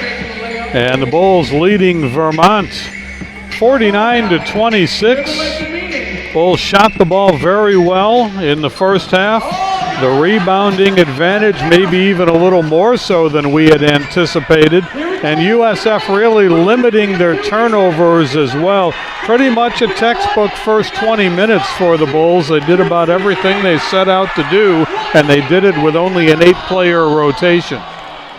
and the Bulls leading Vermont 49-26. Bulls shot the ball very well in the first half. The rebounding advantage maybe even a little more so than we had anticipated. And USF really limiting their turnovers as well. Pretty much a textbook first 20 minutes for the Bulls. They did about everything they set out to do, and they did it with only an 8-player rotation.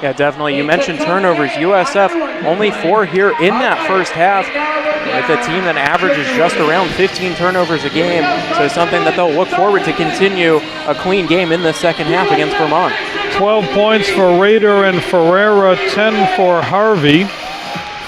Yeah, definitely. You mentioned turnovers. USF only 4 here in that first half, with a team that averages just around 15 turnovers a game. So something that they'll look forward to continue a clean game in the second half against Vermont. 12 points for Rader and Ferreira, 10 for Harvey.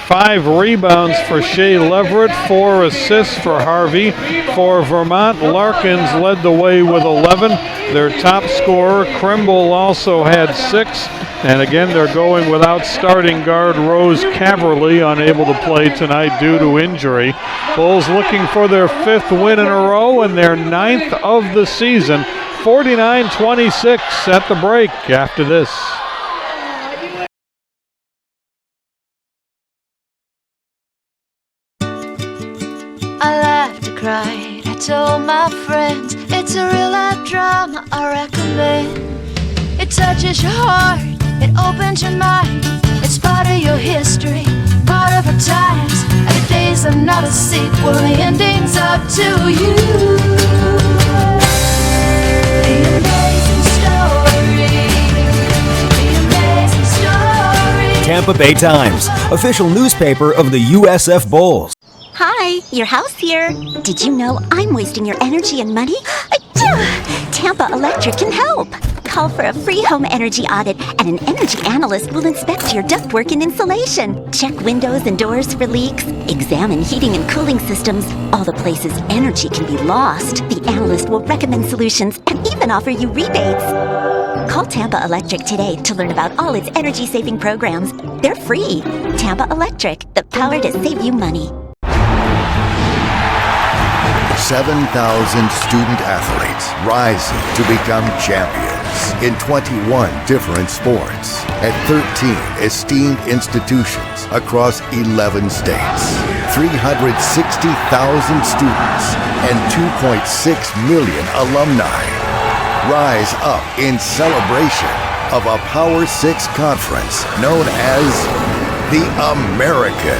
5 rebounds for Shea Leverett, 4 assists for Harvey. For Vermont, Larkins led the way with 11. Their top scorer, Krimble, also had 6. And again, they're going without starting guard Rose Caverly, unable to play tonight due to injury. Bulls looking for their 5th win in a row and their 9th of the season. 49-26 at the break after this. I laughed, I cried, I told my friends it's a real life drama I recommend. It touches your heart, it opens your mind. It's part of your history, part of our times. Every day's another sequel, the ending's up to you. The amazing story, the amazing story. Tampa Bay Times, official newspaper of the USF Bulls. Hi, your house here. Did you know I'm wasting your energy and money? Tampa Electric can help. Call for a free home energy audit, and an energy analyst will inspect your ductwork and insulation. Check windows and doors for leaks. Examine heating and cooling systems. All the places energy can be lost. The analyst will recommend solutions and even offer you rebates. Call Tampa Electric today to learn about all its energy-saving programs. They're free. Tampa Electric, the power to save you money. 7,000 student athletes rising to become champions in 21 different sports at 13 esteemed institutions across 11 states. 360,000 students and 2.6 million alumni rise up in celebration of a Power 6 conference known as the American.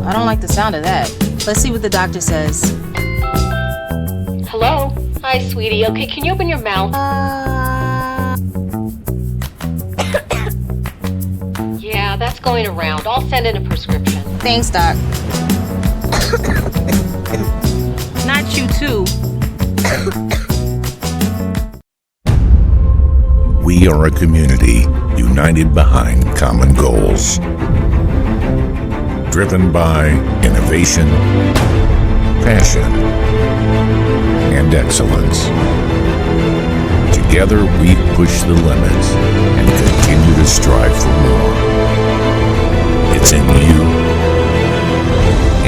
I don't like the sound of that. Let's see what the doctor says. Hello? Hi, sweetie. Okay, can you open your mouth? Yeah, that's going around. I'll send in a prescription. Thanks, Doc. Not you, too. We are a community united behind common goals. Driven by innovation, passion, and excellence. Together we push the limits and continue to strive for more. It's in you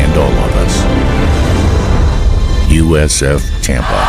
and all of us. USF Tampa.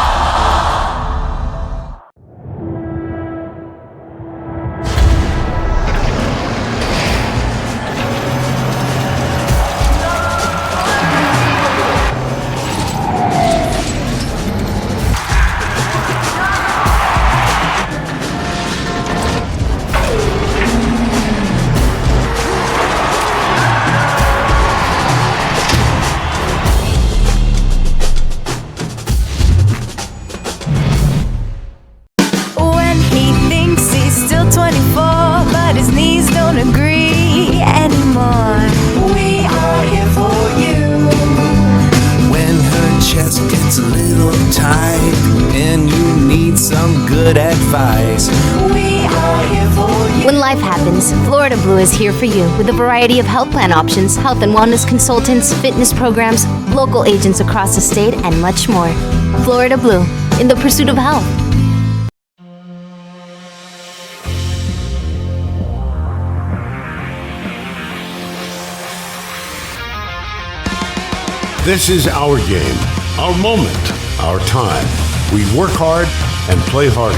advice. We are here for you. When life happens, Florida Blue is here for you with a variety of health plan options, health and wellness consultants, fitness programs, local agents across the state, and much more. Florida Blue, in the pursuit of health. This is our game, our moment, our time. We work hard and play harder.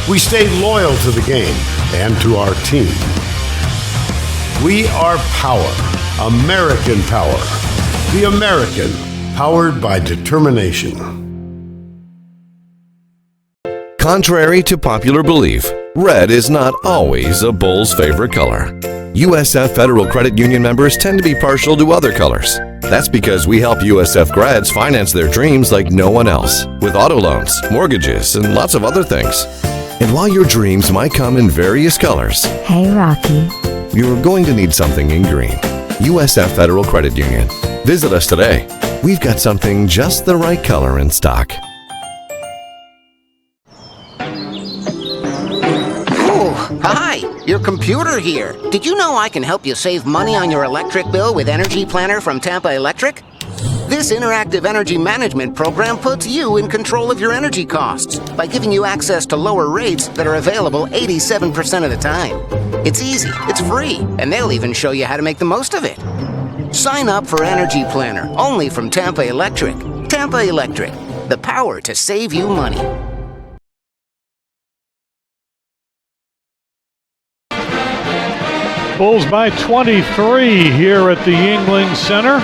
We stay loyal to the game and to our team. We are power, American power. The American, powered by determination. Contrary to popular belief, red is not always a bull's favorite color. USF Federal Credit Union members tend to be partial to other colors. That's because we help USF grads finance their dreams like no one else, with auto loans, mortgages, and lots of other things. And while your dreams might come in various colors, Hey, Rocky. you're going to need something in green. USF Federal Credit Union. Visit us today. We've got something just the right color in stock. Hi, your computer here. Did you know I can help you save money on your electric bill with Energy Planner from Tampa Electric? This interactive energy management program puts you in control of your energy costs by giving you access to lower rates that are available 87% of the time. It's easy, it's free, and they'll even show you how to make the most of it. Sign up for Energy Planner only from Tampa Electric. Tampa Electric, the power to save you money. Bulls by 23 here at the Yuengling Center.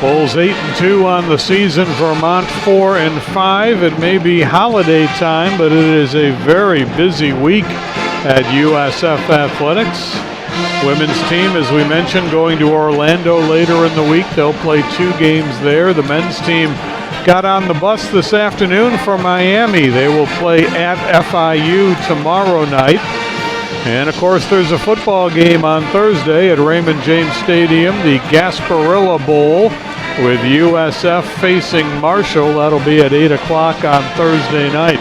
Bulls 8-2 on the season. Vermont 4-5. It may be holiday time, but it is a very busy week at USF Athletics. Women's team, as we mentioned, going to Orlando later in the week. They'll play 2 games there. The men's team got on the bus this afternoon for Miami. They will play at FIU tomorrow night. And, of course, there's a football game on Thursday at Raymond James Stadium, the Gasparilla Bowl, with USF facing Marshall. That'll be at 8 o'clock on Thursday night.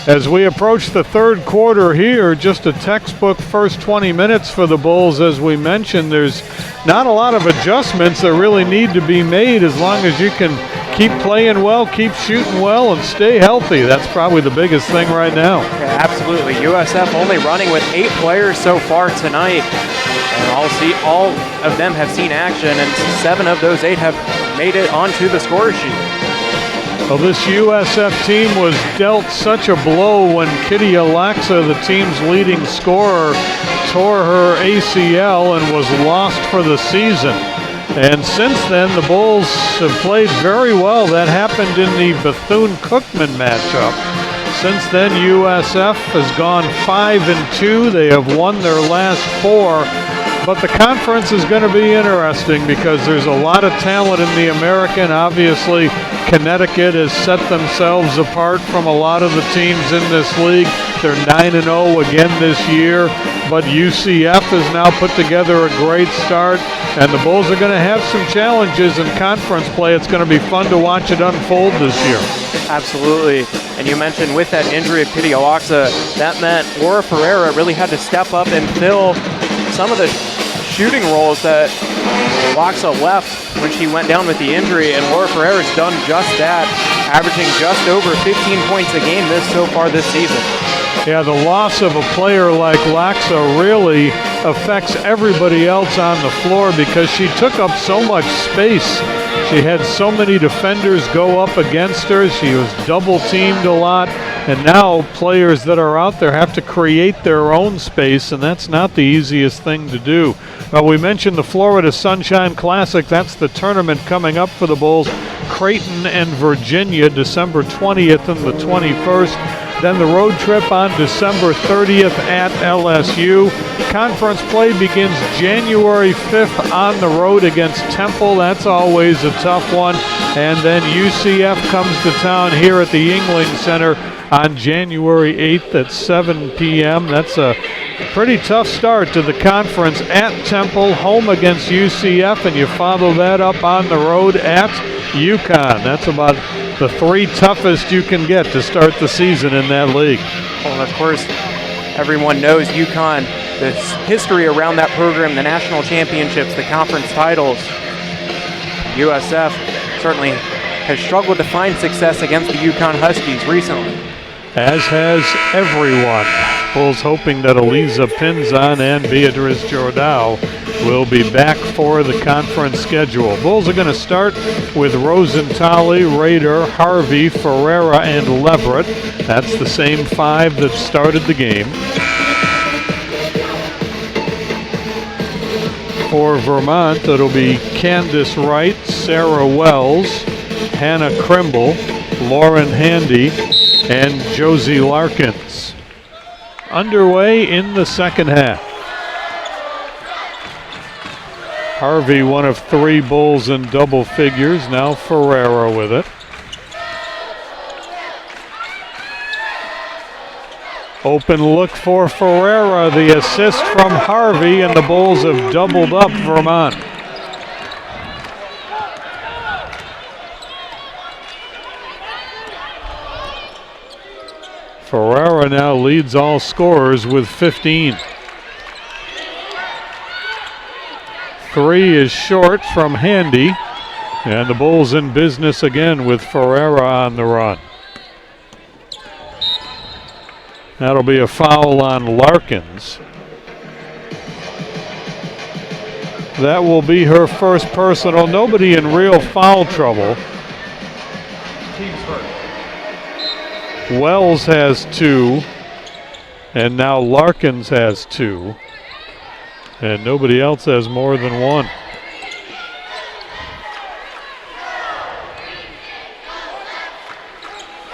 As we approach the third quarter here, just a textbook first 20 minutes for the Bulls. As we mentioned, there's not a lot of adjustments that really need to be made as long as you can keep playing well, keep shooting well, and stay healthy. That's probably the biggest thing right now. Yeah, absolutely. USF only running with 8 players so far tonight. And all of them have seen action, and 7 of those 8 have made it onto the score sheet. Well, this USF team was dealt such a blow when Kitty Alexa, the team's leading scorer, tore her ACL and was lost for the season. And since then, the Bulls have played very well. That happened in the Bethune-Cookman matchup. Since then, USF has gone 5-2. They have won their last 4. But the conference is going to be interesting because there's a lot of talent in the American. Obviously, Connecticut has set themselves apart from a lot of the teams in this league. They're 9-0 again this year. But UCF has now put together a great start. And the Bulls are going to have some challenges in conference play. It's going to be fun to watch it unfold this year. Absolutely. And you mentioned with that injury of Kitty Alexa, that meant Laura Ferreira really had to step up and fill some of the shooting roles that Alexa left when she went down with the injury, and Laura Ferreira's done just that, averaging just over 15 points a game so far this season. Yeah, the loss of a player like Laxa really affects everybody else on the floor because she took up so much space. She had so many defenders go up against her. She was double-teamed a lot. And now players that are out there have to create their own space, and that's not the easiest thing to do. We mentioned the Florida Sunshine Classic. That's the tournament coming up for the Bulls. Creighton and Virginia, December 20th and the 21st. Then the road trip on December 30th at LSU. Conference play begins January 5th on the road against Temple. That's always a tough one. And then UCF comes to town here at the Yuengling Center on January 8th at 7 p.m. That's a pretty tough start to the conference at Temple, home against UCF, and you follow that up on the road at UConn. That's about the 3 toughest you can get to start the season in that league. Well, and of course, everyone knows UConn, the history around that program, the national championships, the conference titles. USF certainly has struggled to find success against the UConn Huskies recently. As has everyone. Bulls hoping that Eliza Pinzon and Beatriz Jordao will be back for the conference schedule. Bulls are going to start with Rosentali, Rader, Harvey, Ferreira, and Leverett. That's the same 5 that started the game. For Vermont, it'll be Candace Wright, Sarah Wells, Hannah Krimble, Lauren Handy, and Josie Larkins. Underway in the second half. Harvey, one of 3 Bulls in double figures. Now Ferreira with it. Open look for Ferreira. The assist from Harvey, and the Bulls have doubled up Vermont. Ferreira now leads all scorers with 15. 3 is short from Handy, and the Bulls in business again with Ferreira on the run. That'll be a foul on Larkins. That will be her first personal. Nobody in real foul trouble. Wells has 2, and now Larkins has 2, and nobody else has more than 1.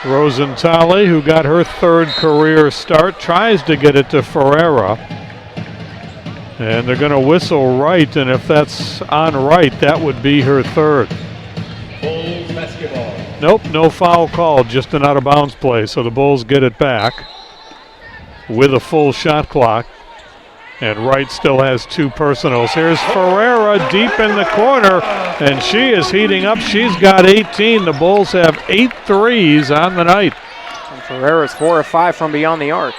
Rosentali, who got her 3rd career start, tries to get it to Ferreira, and they're going to whistle right, and if that's on right, that would be her 3rd. Bulls basketball. Nope, no foul called, just an out-of-bounds play, so the Bulls get it back with a full shot clock, and Wright still has 2 personals. Here's Ferreira deep in the corner, and she is heating up. She's got 18. The Bulls have 8 threes on the night. And Ferreira's 4 of 5 from beyond the arc.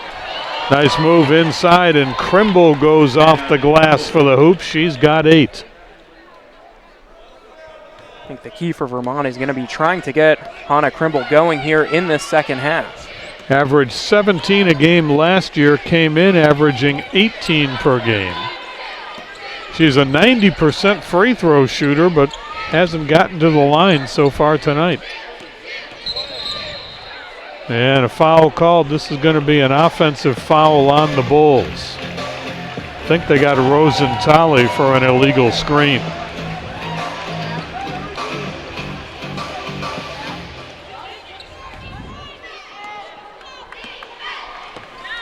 Nice move inside, and Krimble goes off the glass for the hoop. She's got 8. I think the key for Vermont is going to be trying to get Hannah Krimble going here in this second half. Averaged 17 a game last year, came in averaging 18 per game. She's a 90% free throw shooter, but hasn't gotten to the line so far tonight. And a foul called. This is going to be an offensive foul on the Bulls. I think they got Rosentali for an illegal screen.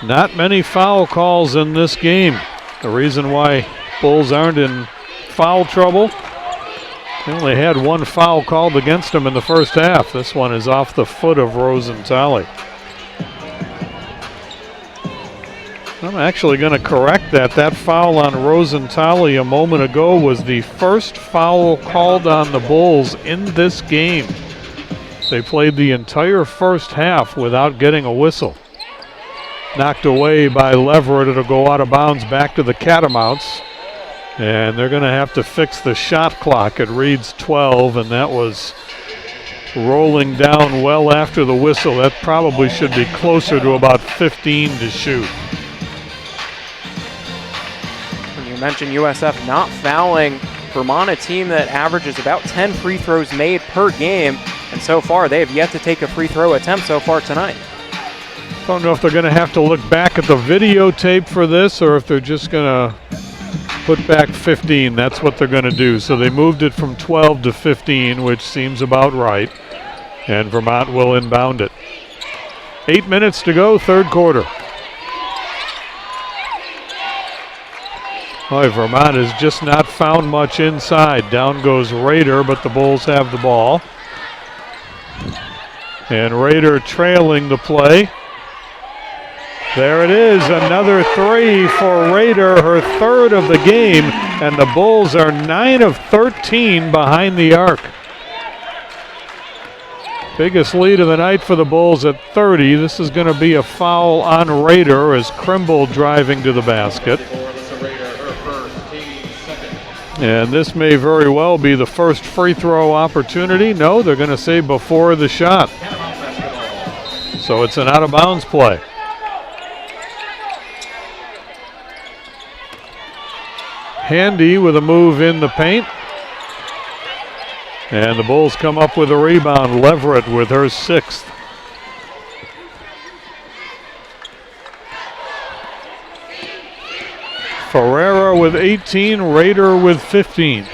Not many foul calls in this game. The reason why Bulls aren't in foul trouble, they only had 1 foul called against them in the first half. This one is off the foot of Rosentali. I'm actually going to correct that. That foul on Rosentali a moment ago was the first foul called on the Bulls in this game. They played the entire first half without getting a whistle. Knocked away by Leverett. It'll go out of bounds back to the Catamounts. And they're going to have to fix the shot clock. It reads 12, and that was rolling down well after the whistle. That probably should be closer to about 15 to shoot. When you mentioned USF not fouling, Vermont, a team that averages about 10 free throws made per game, and so far they have yet to take a free throw attempt so far tonight. Don't know if they're going to have to look back at the videotape for this or if they're just going to put back 15. That's what they're going to do. So they moved it from 12 to 15, which seems about right. And Vermont will inbound it. 8 minutes to go, third quarter. Boy, Vermont has just not found much inside. Down goes Rader, but the Bulls have the ball. And Rader trailing the play. There it is, another 3 for Rader, her 3rd of the game, and the Bulls are 9 of 13 behind the arc. Biggest lead of the night for the Bulls at 30. This is going to be a foul on Rader as Krimble driving to the basket. And this may very well be the first free throw opportunity. No, they're going to say before the shot. So it's an out of bounds play. Handy with a move in the paint. And the Bulls come up with a rebound. Leverett with her 6th. Ferreira with 18, Rader with 15.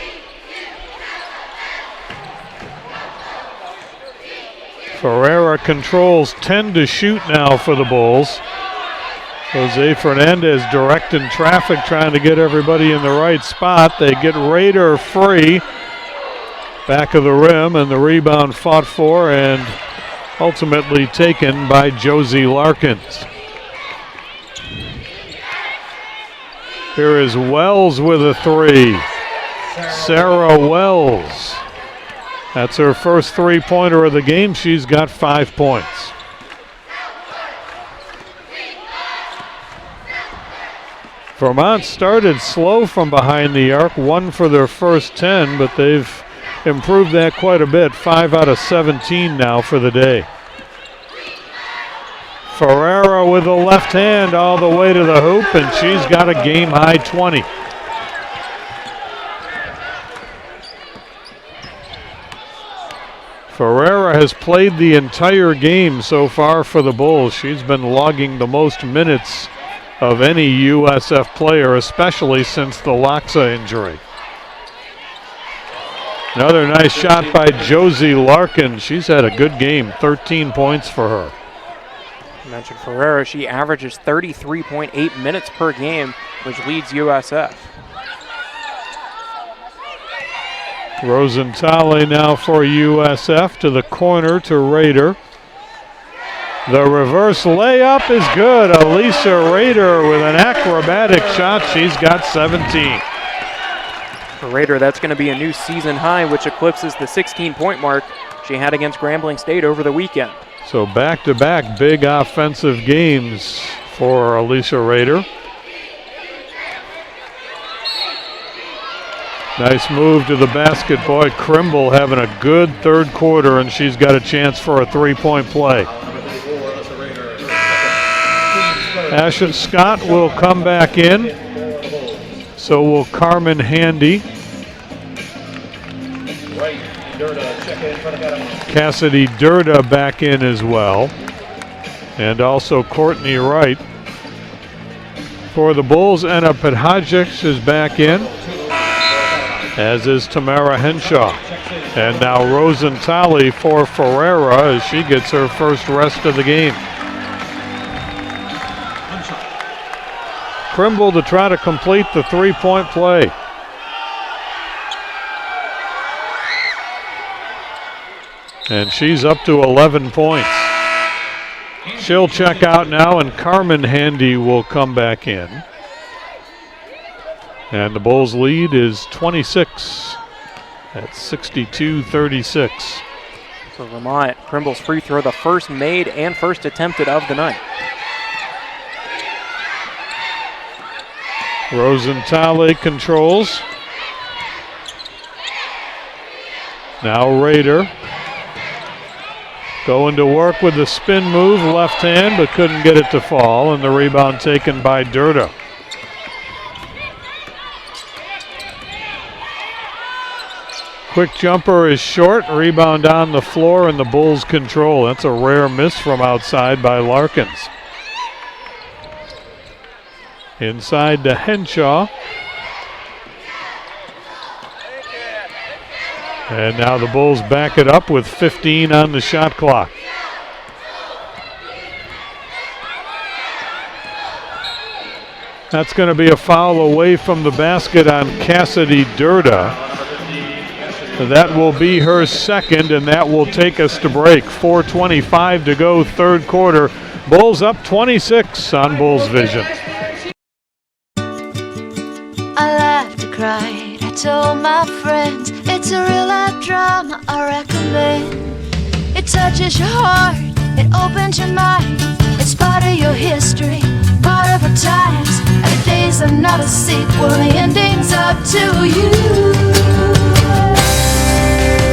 Ferreira controls 10 to shoot now for the Bulls. Jose Fernandez directing traffic, trying to get everybody in the right spot. They get Rader free. Back of the rim, and the rebound fought for and ultimately taken by Josie Larkins. Here is Wells with a 3. Sarah Wells. That's her first three-pointer of the game. She's got 5 points. Vermont started slow from behind the arc, 1 for their first 10, but they've improved that quite a bit. 5 out of 17 now for the day. Ferreira with the left hand all the way to the hoop, and she's got a game-high 20. Ferreira has played the entire game so far for the Bulls. She's been logging the most minutes of any USF player, especially since the Loxa injury. Another nice shot by Josie Larkin. She's had a good game, 13 points for her. You mentioned Ferreira. She averages 33.8 minutes per game, which leads USF. Rosentale now for USF to the corner to Rader. The reverse layup is good. Elisa Rader with an acrobatic shot. She's got 17. For Rader, that's going to be a new season high, which eclipses the 16-point mark she had against Grambling State over the weekend. So back-to-back big offensive games for Elisa Rader. Nice move to the basket. Boy, Krimble having a good third quarter, and she's got a chance for a three-point play. Ashen Scott will come back in. So will Carmen Handy. Cassidy Durda back in as well. And also Courtney Wright. For the Bulls, Anna Pedhajic is back in, as is Tamara Henshaw. And now Rosentale for Ferreira as she gets her first rest of the game. Krimble to try to complete the three-point play. And she's up to 11 points. She'll check out now, and Carmen Handy will come back in. And the Bulls' lead is 26 at 62-36. For Vermont, Krimble's free throw, the first made and first attempted of the night. Rosentale controls. Now Rader going to work with the spin move, left hand, but couldn't get it to fall, and the rebound taken by Durda. Quick jumper is short, rebound on the floor, and the Bulls control. That's a rare miss from outside by Larkins. Inside to Henshaw. And now the Bulls back it up with 15 on the shot clock. That's going to be a foul away from the basket on Cassidy Durda. That will be her second, and that will take us to break. 4:25 to go, third quarter. Bulls up 26 on Bulls Vision. I laughed, I cried, I told my friends it's a real life drama I recommend. It touches your heart, it opens your mind. It's part of your history, part of our times. And the days are not a sequel, the ending's up to you.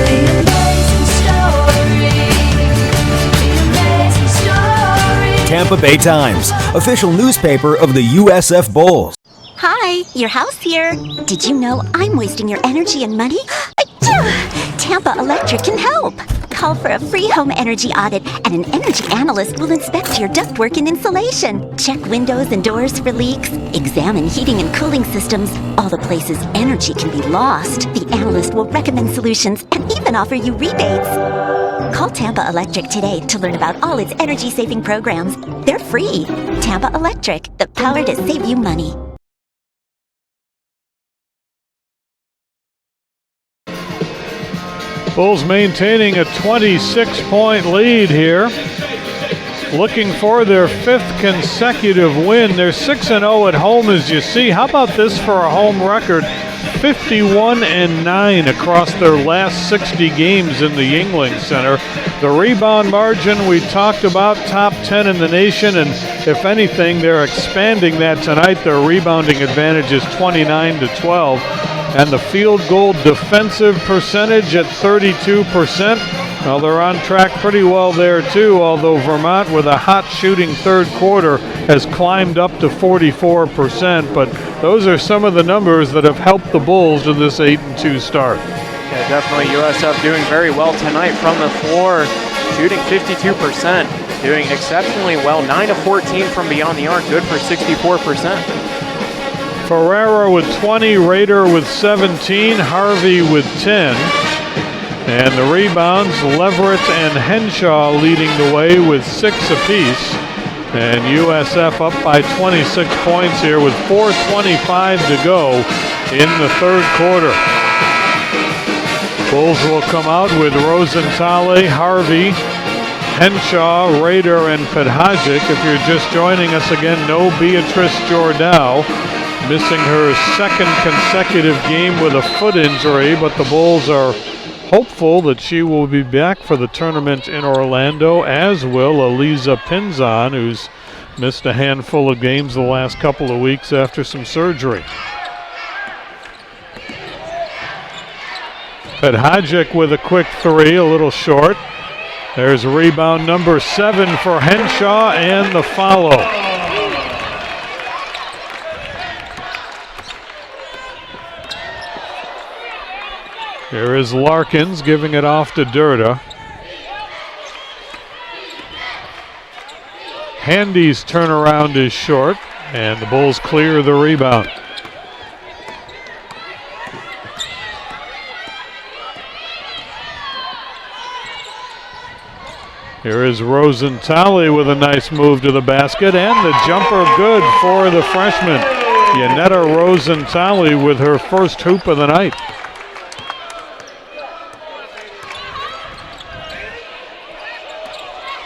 The amazing story, the amazing story. Tampa Bay Times, official newspaper of the USF Bulls. Hi, your house here. Did you know I'm wasting your energy and money? Tampa Electric can help. Call for a free home energy audit, and an energy analyst will inspect your ductwork and insulation. Check windows and doors for leaks. Examine heating and cooling systems. All the places energy can be lost. The analyst will recommend solutions and even offer you rebates. Call Tampa Electric today to learn about all its energy-saving programs. They're free. Tampa Electric, the power to save you money. Bulls maintaining a 26-point lead here. Looking for their 5th consecutive win. They're 6-0 at home, as you see. How about this for a home record? 51-9 across their last 60 games in the Yuengling Center. The rebound margin we talked about, top 10 in the nation, and if anything, they're expanding that tonight. Their rebounding advantage is 29-12. And the field goal defensive percentage at 32%. Well, they're on track pretty well there too, although Vermont, with a hot shooting third quarter, has climbed up to 44%. But those are some of the numbers that have helped the Bulls to this 8-2 start. Yeah, definitely USF doing very well tonight from the floor, shooting 52%, doing exceptionally well, 9 of 14 from beyond the arc, good for 64%. Ferraro with 20, Rader with 17, Harvey with 10. And the rebounds, Leverett and Henshaw leading the way with 6 apiece. And USF up by 26 points here with 4:25 to go in the third quarter. Bulls will come out with Rosentale, Harvey, Henshaw, Rader, and Pedhajic. If you're just joining us again, no Beatrice Jordow, missing her 2nd consecutive game with a foot injury, but the Bulls are hopeful that she will be back for the tournament in Orlando, as will Eliza Pinzon, who's missed a handful of games the last couple of weeks after some surgery. Pedhajic with a quick 3, a little short. There's rebound number 7 for Henshaw and the follow. Here is Larkins giving it off to Durda. Handy's turnaround is short, and the Bulls clear the rebound. Here is Rosentale with a nice move to the basket, and the jumper good for the freshman. Yanetta Rosentale with her first hoop of the night.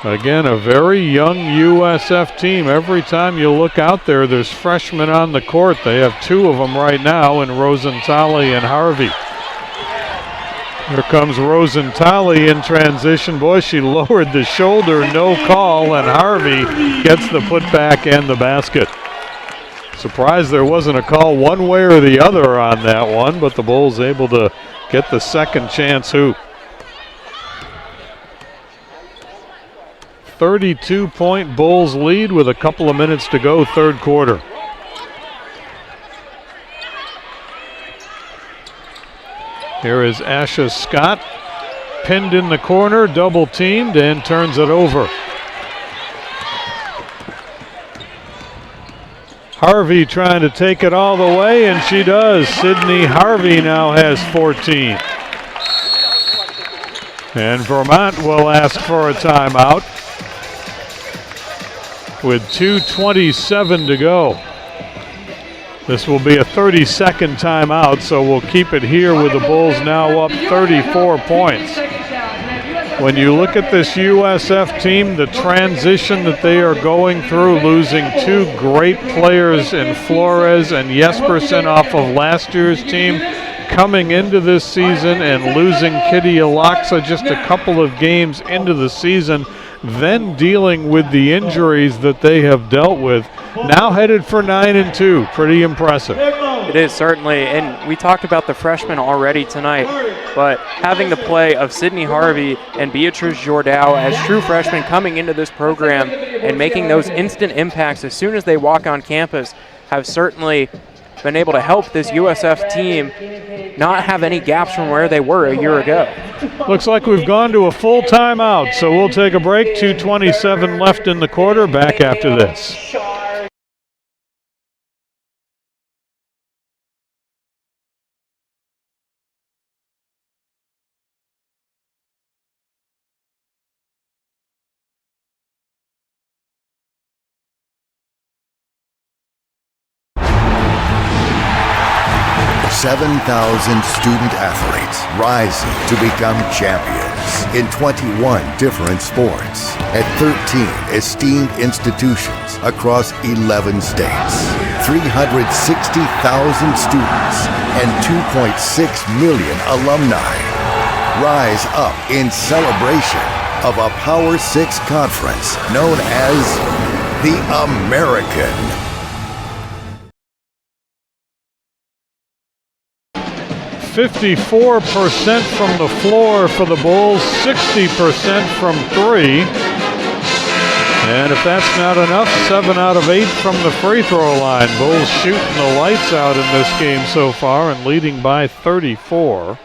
Again, a very young USF team. Every time you look out there, there's freshmen on the court. They have 2 of them right now in Rosentale and Harvey. Here comes Rosentale in transition. Boy, she lowered the shoulder, no call, and Harvey gets the putback and the basket. Surprised there wasn't a call one way or the other on that one, but the Bulls able to get the second chance hoop. 32-point Bulls lead with a couple of minutes to go, third quarter. Here is Asha Scott, pinned in the corner, double teamed, and turns it over. Harvey trying to take it all the way, and she does. Sydney Harvey now has 14. And Vermont will ask for a timeout with 2:27 to go. This will be a 30-second timeout, so we'll keep it here with the Bulls now up 34 points. When you look at this USF team, the transition that they are going through, losing 2 great players in Flores and Jespersen off of last year's team, coming into this season and losing Kitty Alaksa just a couple of games into the season, then dealing with the injuries that they have dealt with. Now headed for 9-2. Pretty impressive. It is, certainly, and we talked about the freshmen already tonight, but having the play of Sydney Harvey and Beatrice Jordao as true freshmen coming into this program and making those instant impacts as soon as they walk on campus have certainly been able to help this USF team not have any gaps from where they were a year ago. Looks like we've gone to a full timeout, so we'll take a break. 2:27 left in the quarter. Back after this. $7,000 student athletes rising to become champions in 21 different sports at 13 esteemed institutions across 11 states. 360,000 students and 2.6 million alumni rise up in celebration of a Power 6 conference known as the American. 54% from the floor for the Bulls, 60% from three. And if that's not enough, 7 out of 8 from the free throw line. Bulls shooting the lights out in this game so far and leading by 34.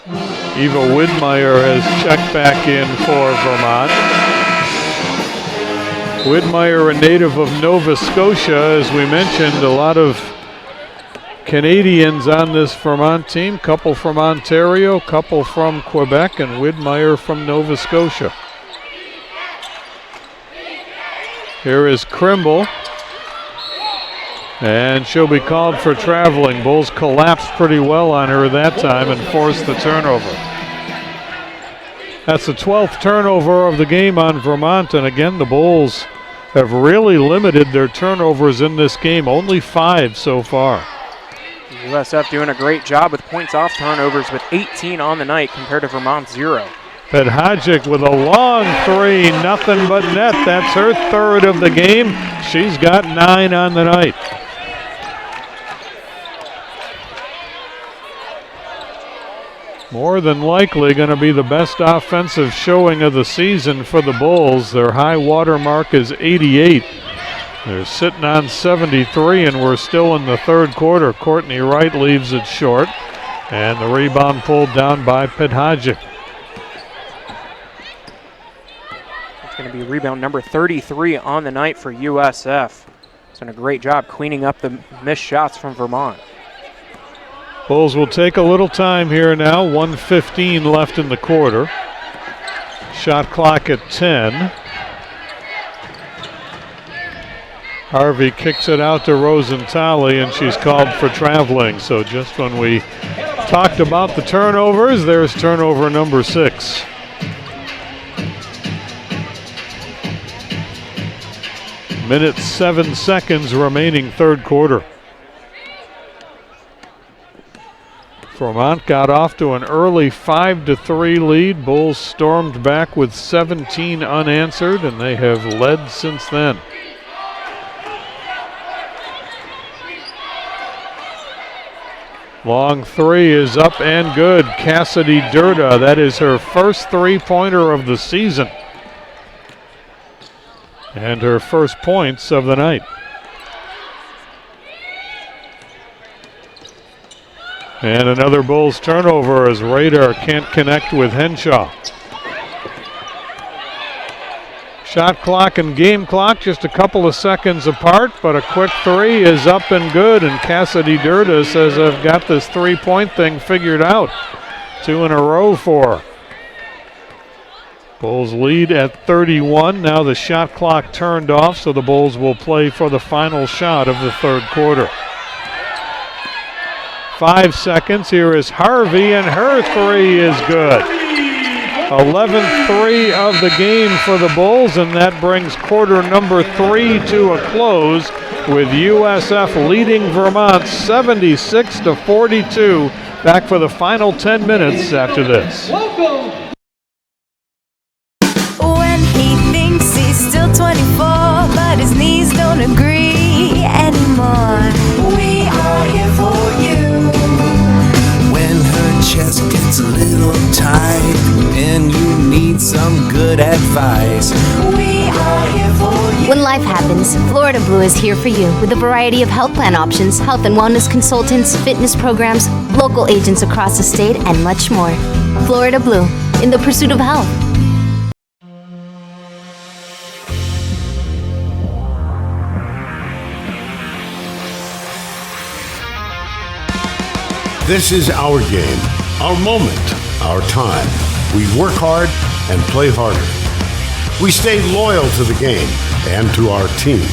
Eva Widmeyer has checked back in for Vermont. Widmeyer, a native of Nova Scotia, as we mentioned, a lot of Canadians on this Vermont team, couple from Ontario, couple from Quebec, and Widmeyer from Nova Scotia. Here is Krimble, and she'll be called for traveling. Bulls collapsed pretty well on her that time and forced the turnover. That's the 12th turnover of the game on Vermont, and again, the Bulls have really limited their turnovers in this game, only 5 so far. USF doing a great job with points off turnovers with 18 on the night compared to Vermont's 0. Pedhajic with a long three, nothing but net. That's her third of the game. She's got 9 on the night. More than likely going to be the best offensive showing of the season for the Bulls. Their high water mark is 88. They're sitting on 73, and we're still in the third quarter. Courtney Wright leaves it short, and the rebound pulled down by Pedhajic. It's going to be rebound number 33 on the night for USF. It's done a great job cleaning up the missed shots from Vermont. Bulls will take a little time here now. 1:15 left in the quarter. Shot clock at 10. Harvey kicks it out to Rosentali, and she's called for traveling. So just when we talked about the turnovers, there's turnover number 6. Minute 7 seconds remaining third quarter. Vermont got off to an early 5-3 lead. Bulls stormed back with 17 unanswered, and they have led since then. Long three is up and good. Cassidy Durda, that is her first three-pointer of the season. And her first points of the night. And another Bulls turnover as Radar can't connect with Henshaw. Shot clock and game clock just a couple of seconds apart, but a quick three is up and good, and Cassidy Durda says, I've got this three-point thing figured out. 2 in a row for her. Bulls lead at 31. Now the shot clock turned off, so the Bulls will play for the final shot of the third quarter. 5 seconds. Here is Harvey, and her three is good. 11th three of the game for the Bulls, and that brings quarter number 3 to a close with USF leading Vermont 76-42 Back for the final 10 minutes after this. When he thinks he's still 24, but his knees don't agree anymore. We are here for you. When her chest gets a little tight and you need some good advice. We are here for you. When life happens, Florida Blue is here for you with a variety of health plan options, health and wellness consultants, fitness programs, local agents across the state, and much more. Florida Blue, in the pursuit of health. This is our game, our moment, our time. We work hard and play harder. We stay loyal to the game and to our team.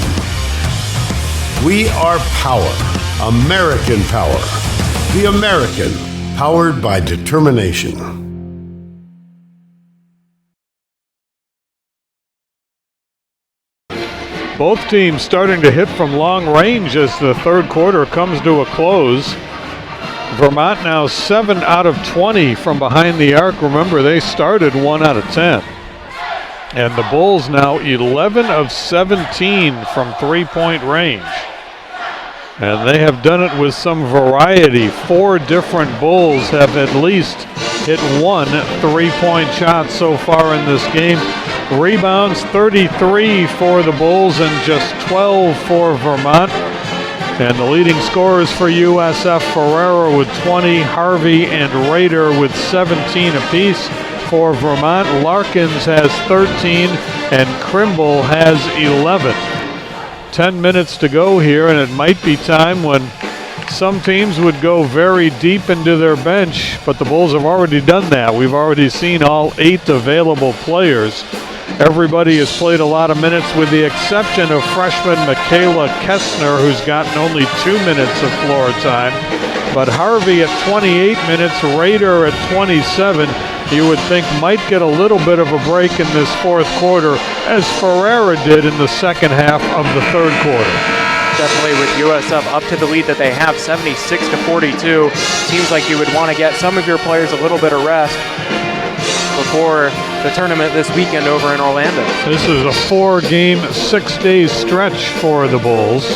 We are power, American power. The American, powered by determination. Both teams starting to hit from long range as the third quarter comes to a close. Vermont now 7 out of 20 from behind the arc. Remember, they started 1 out of 10. And the Bulls now 11 of 17 from three-point range. And they have done it with some variety. 4 different Bulls have at least hit 1 three-point shot so far in this game. Rebounds 33 for the Bulls and just 12 for Vermont. And the leading scorers for USF, Ferreira with 20, Harvey and Rader with 17 apiece. For Vermont, Larkins has 13 and Krimble has 11. 10 minutes to go here, and it might be time when some teams would go very deep into their bench, but the Bulls have already done that. We've already seen all 8 available players. Everybody has played a lot of minutes with the exception of freshman Michaela Kessner, who's gotten only 2 minutes of floor time. But Harvey at 28 minutes, Rader at 27, you would think might get a little bit of a break in this fourth quarter, as Ferreira did in the second half of the third quarter. Definitely with USF up to the lead that they have, 76-42. Seems like you would want to get some of your players a little bit of rest before the tournament this weekend over in Orlando. This is a 4-game, 6-day stretch for the Bulls.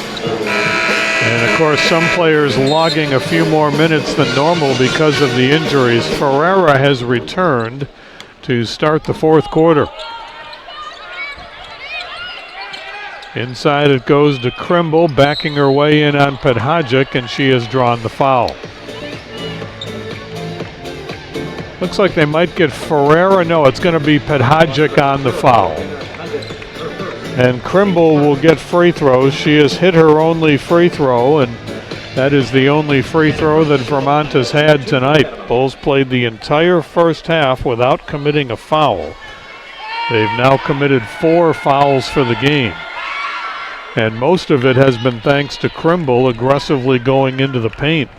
And of course, some players logging a few more minutes than normal because of the injuries. Ferreira has returned to start the fourth quarter. Inside it goes to Krimble, backing her way in on Pedhajic, and she has drawn the foul. Looks like they might get Ferreira. No, it's going to be Pedhajic on the foul. And Krimble will get free throws. She has hit her only free throw, and that is the only free throw that Vermont has had tonight. Bulls played the entire first half without committing a foul. They've now committed 4 fouls for the game. And most of it has been thanks to Krimble aggressively going into the paint.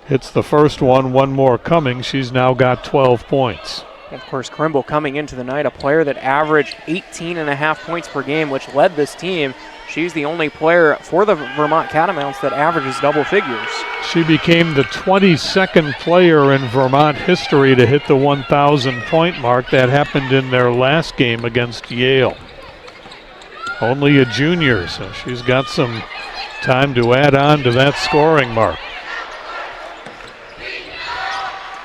Hits the first one more coming. She's now got 12 points. Of course, Krimble coming into the night, a player that averaged 18.5 points per game, which led this team. She's the only player for the Vermont Catamounts that averages double figures. She became the 22nd player in Vermont history to hit the 1,000-point mark. That happened in their last game against Yale. Only a junior, so she's got some time to add on to that scoring mark.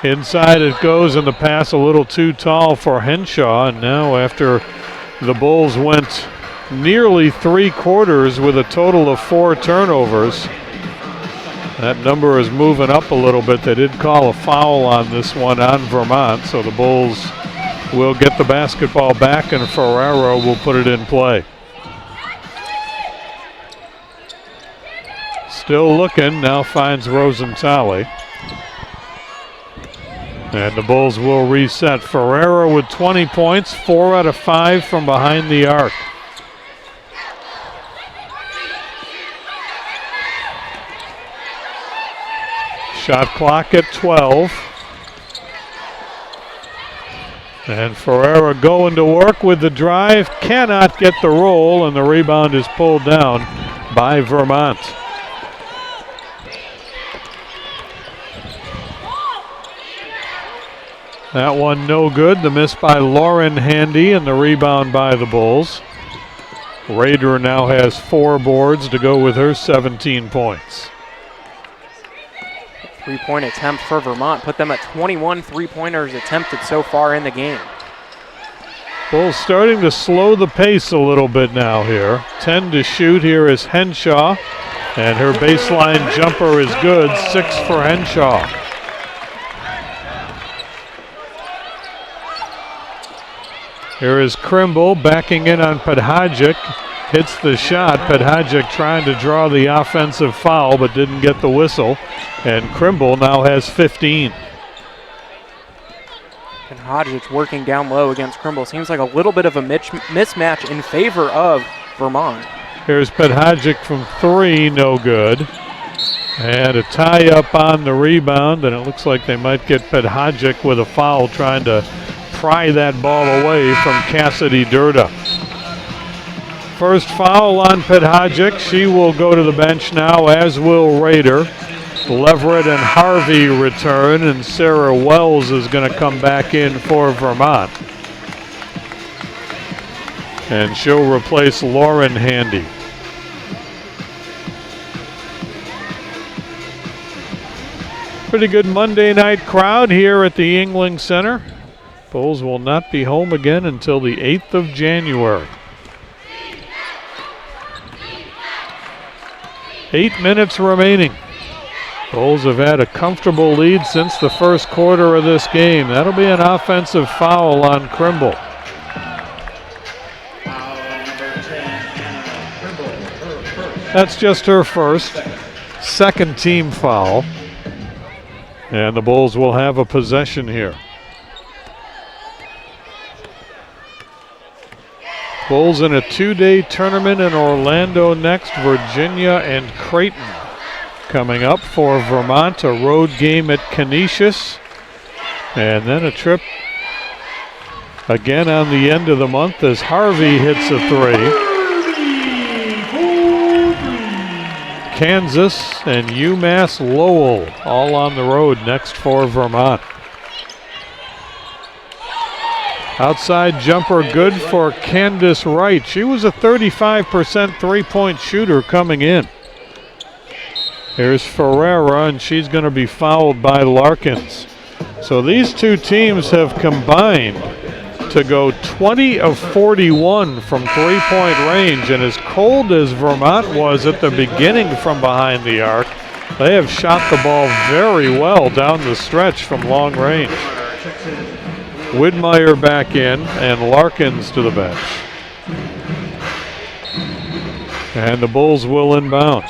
Inside it goes, and the pass a little too tall for Henshaw. And now after the Bulls went nearly 3 quarters with a total of 4 turnovers, that number is moving up a little bit. They did call a foul on this one on Vermont, so the Bulls will get the basketball back, and Ferraro will put it in play. Still looking, now finds Rosentali. And the Bulls will reset. Ferreira with 20 points, 4 out of 5 from behind the arc. Shot clock at 12. And Ferreira going to work with the drive, cannot get the roll, and the rebound is pulled down by Vermont. That one no good. The miss by Lauren Handy and the rebound by the Bulls. Rader now has 4 boards to go with her 17 points. Three-point attempt for Vermont put them at 21 three-pointers attempted so far in the game. Bulls starting to slow the pace a little bit now here. 10 to shoot here is Henshaw, and her baseline jumper is good. 6 for Henshaw. Here is Krimble backing in on Podhajic. Hits the shot. Podhajic trying to draw the offensive foul but didn't get the whistle. And Krimble now has 15. And Hodgic working down low against Krimble. Seems like a little bit of a mismatch in favor of Vermont. Here's Podhajic from 3, no good. And a tie up on the rebound, and it looks like they might get Podhajic with a foul trying to pry that ball away from Cassidy Durda. First foul on Podhajic. She will go to the bench now, as will Rader. Leverett and Harvey return, and Sarah Wells is going to come back in for Vermont. And she'll replace Lauren Handy. Pretty good Monday night crowd here at the Yuengling Center. Bulls will not be home again until the 8th of January. 8 minutes remaining. Bulls have had a comfortable lead since the first quarter of this game. That'll be an offensive foul on Krimble. That's just her first. Second team foul. And the Bulls will have a possession here. Bulls in a 2-day tournament in Orlando next. Virginia and Creighton coming up for Vermont. A road game at Canisius. And then a trip again on the end of the month as Harvey hits a 3. Kansas and UMass Lowell all on the road next for Vermont. Outside jumper good for Candace Wright. She was a 35% three-point shooter coming in. Here's Ferreira, and she's going to be fouled by Larkins. So these two teams have combined to go 20 of 41 from three-point range, and as cold as Vermont was at the beginning from behind the arc, they have shot the ball very well down the stretch from long range. Widmeyer back in, and Larkins to the bench. And the Bulls will inbound.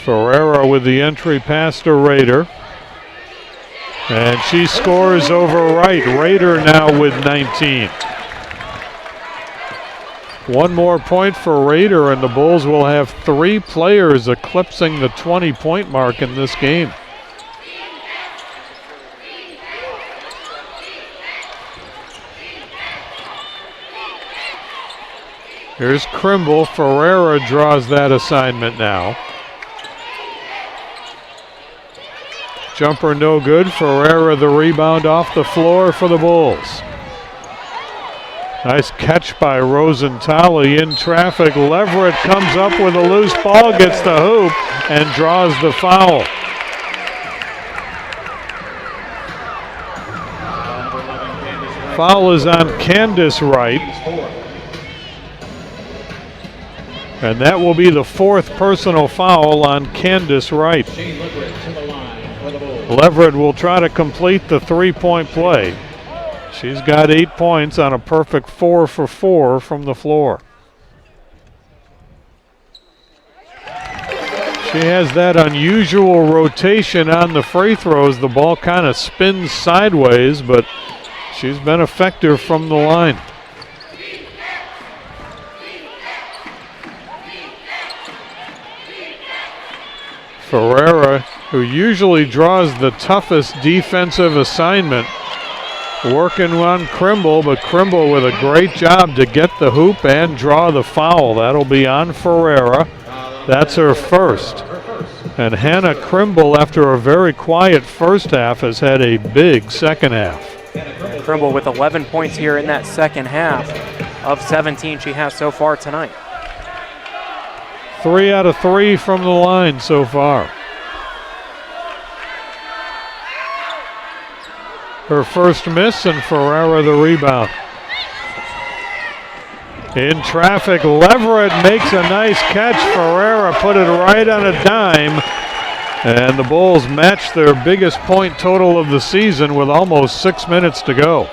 Ferreira with the entry pass to Rader. And she scores over Wright. Rader now with 19. One more point for Rader, and the Bulls will have 3 players eclipsing the 20-point mark in this game. Here's Krimble. Ferreira draws that assignment now. Jumper no good. Ferreira the rebound off the floor for the Bulls. Nice catch by Rosentali in traffic. Leverett comes up with a loose ball, gets the hoop, and draws the foul. Foul is on Candace Wright. And that will be the 4th personal foul on Candace Wright. Leverett will try to complete the 3-point play. She's got 8 points on a perfect 4 for 4 from the floor. She has that unusual rotation on the free throws. The ball kind of spins sideways, but she's been effective from the line. Ferreira, who usually draws the toughest defensive assignment, working on Krimble, but Krimble with a great job to get the hoop and draw the foul. That'll be on Ferreira. That's her first. And Hannah Krimble, after a very quiet first half, has had a big second half. Krimble with 11 points here in that second half of 17 she has so far tonight. 3 out of 3 from the line so far. Her first miss, and Ferreira the rebound. In traffic, Leverett makes a nice catch. Ferreira put it right on a dime. And the Bulls match their biggest point total of the season with almost 6 minutes to go.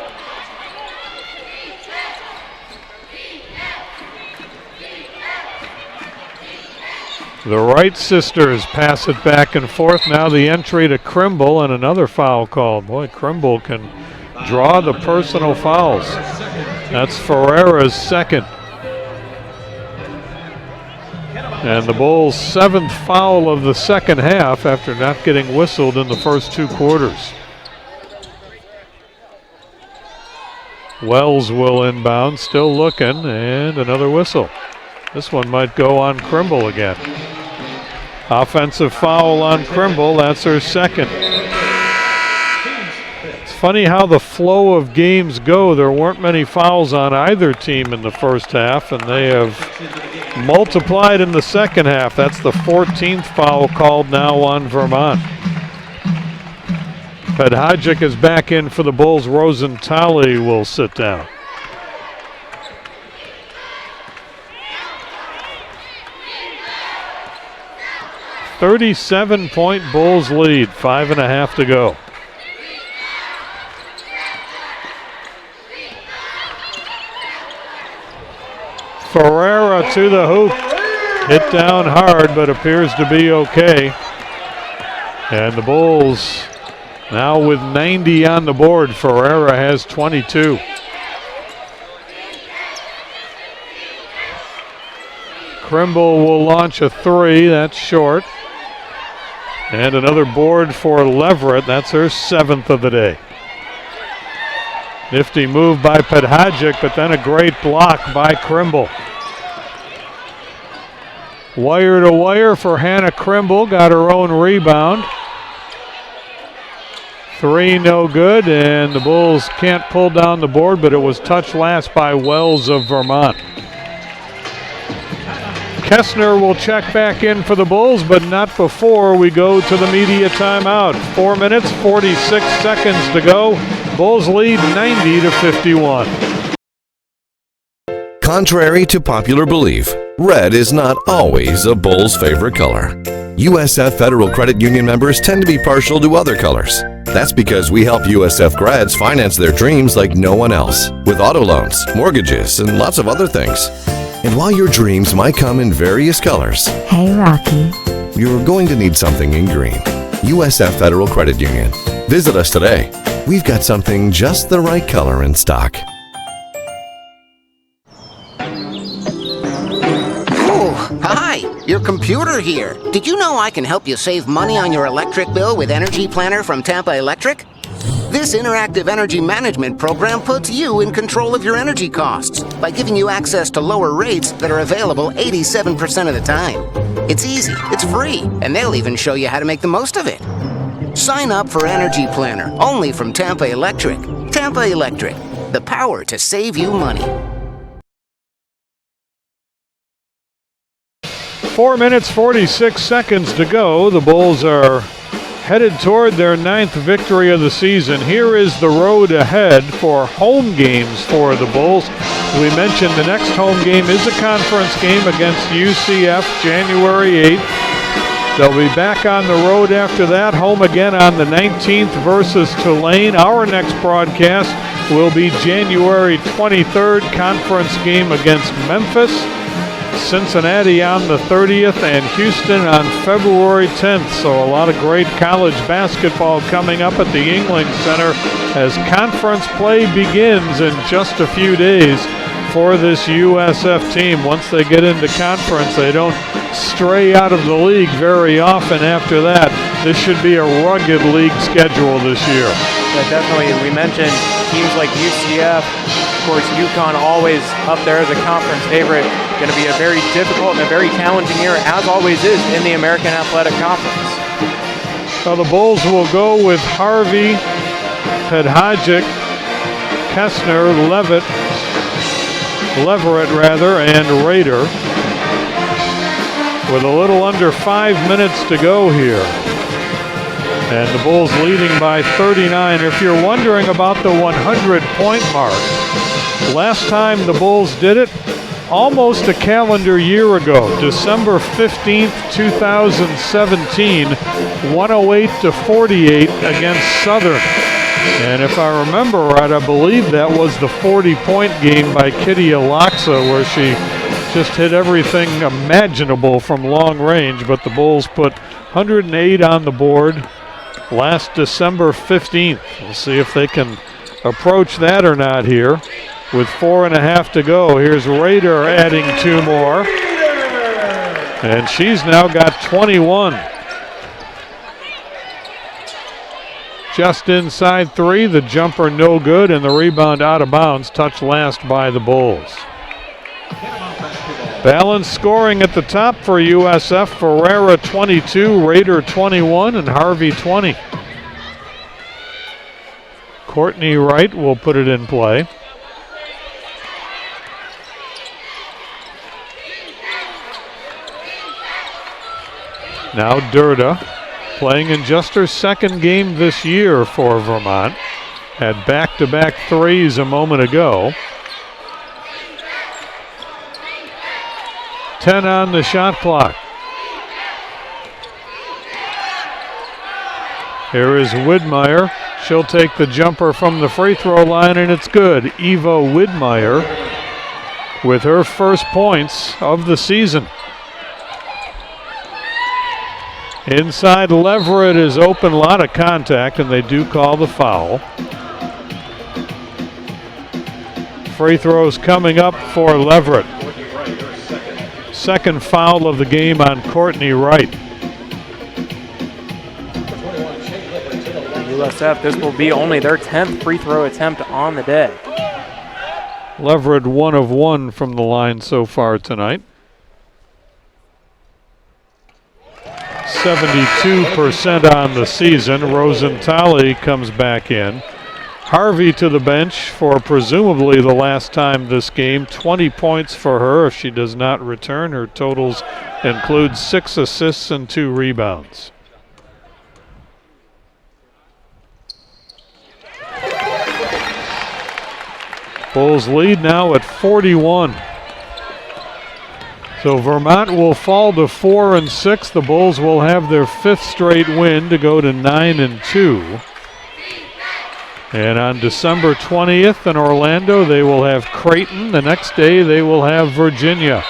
The Wright sisters pass it back and forth. Now the entry to Krimble and another foul called. Boy, Krimble can draw the personal fouls. That's Ferreira's second. And the Bulls' 7th foul of the second half after not getting whistled in the first 2 quarters. Wells will inbound, still looking, and another whistle. This one might go on Krimble again. Offensive foul on Krimble, that's her second. It's funny how the flow of games go. There weren't many fouls on either team in the first half, and they have multiplied in the second half. That's the 14th foul called now on Vermont. Pedhajic is back in for the Bulls. Rosentali will sit down. .37 Bulls lead, 5.5 to go. Ferreira to the hoop. Hit down hard, but appears to be okay. And the Bulls now with 90 on the board. Ferreira has 22. Krimble will launch a 3. That's short. And another board for Leverett. That's her 7th of the day. Nifty move by Pedhajic, but then a great block by Krimble. Wire to wire for Hannah Krimble. Got her own rebound. 3 no good, and the Bulls can't pull down the board, but it was touched last by Wells of Vermont. Kessner will check back in for the Bulls, but not before we go to the media timeout. 4 minutes, 46 seconds to go. Bulls lead 90-51. Contrary to popular belief, red is not always a Bulls' favorite color. USF Federal Credit Union members tend to be partial to other colors. That's because we help USF grads finance their dreams like no one else, with auto loans, mortgages, and lots of other things. And while your dreams might come in various colors, hey Rocky, you're going to need something in green. USF Federal Credit Union. Visit us today. We've got something just the right color in stock. Oh, hi, your computer here. Did you know I can help you save money on your electric bill with Energy Planner from Tampa Electric? This interactive energy management program puts you in control of your energy costs by giving you access to lower rates that are available 87% of the time. It's easy, it's free, and they'll even show you how to make the most of it. Sign up for Energy Planner, only from Tampa Electric. Tampa Electric, the power to save you money. 4 minutes, 46 seconds to go. The Bulls are headed toward their 9th victory of the season. Here is the road ahead for home games for the Bulls. We mentioned the next home game is a conference game against UCF, January 8th. They'll be back on the road after that, home again on the 19th versus Tulane. Our next broadcast will be January 23rd, conference game against Memphis. Cincinnati on the 30th and Houston on February 10th. So a lot of great college basketball coming up at the Yuengling Center as conference play begins in just a few days for this USF team. Once they get into conference, they don't stray out of the league very often after that. This should be a rugged league schedule this year. Yeah, definitely. We mentioned teams like UCF, of course, UConn always up there as a conference favorite. Going to be a very difficult and a very challenging year, as always is, in the American Athletic Conference. So the Bulls will go with Harvey, Pedhajic, Kessner, Leverett, and Rader, with a little under 5 minutes to go here. And the Bulls leading by 39. If you're wondering about the 100-point mark, last time the Bulls did it, almost a calendar year ago, December 15th, 2017, 108-48 against Southern. And if I remember right, I believe that was the 40-point game by Kitty Alaksa, where she just hit everything imaginable from long range, but the Bulls put 108 on the board last December 15th. We'll see if they can approach that or not here. With 4.5 to go, here's Rader adding 2 more. And she's now got 21. Just inside 3, the jumper no good, and the rebound out of bounds, touched last by the Bulls. Balanced scoring at the top for USF. Ferreira 22, Rader 21, and Harvey 20. Courtney Wright will put it in play. Now Durda, playing in just her second game this year for Vermont. Had back-to-back threes a moment ago. 10 on the shot clock. Here is Widmeyer. She'll take the jumper from the free throw line, and it's good. Eva Widmeyer with her first points of the season. Inside, Leverett is open, a lot of contact, and they do call the foul. Free throws coming up for Leverett. Second foul of the game on Courtney Wright. USF, this will be only their 10th free throw attempt on the day. Leverett 1 of 1 from the line so far tonight. 72% on the season. Rosentali comes back in. Harvey to the bench for presumably the last time this game. 20 points for her if she does not return. Her totals include 6 assists and 2 rebounds. Bulls lead now at 41. So Vermont will fall to 4-6. The Bulls will have their 5th straight win to go to 9-2. And on December 20th in Orlando, they will have Creighton. The next day, they will have Virginia.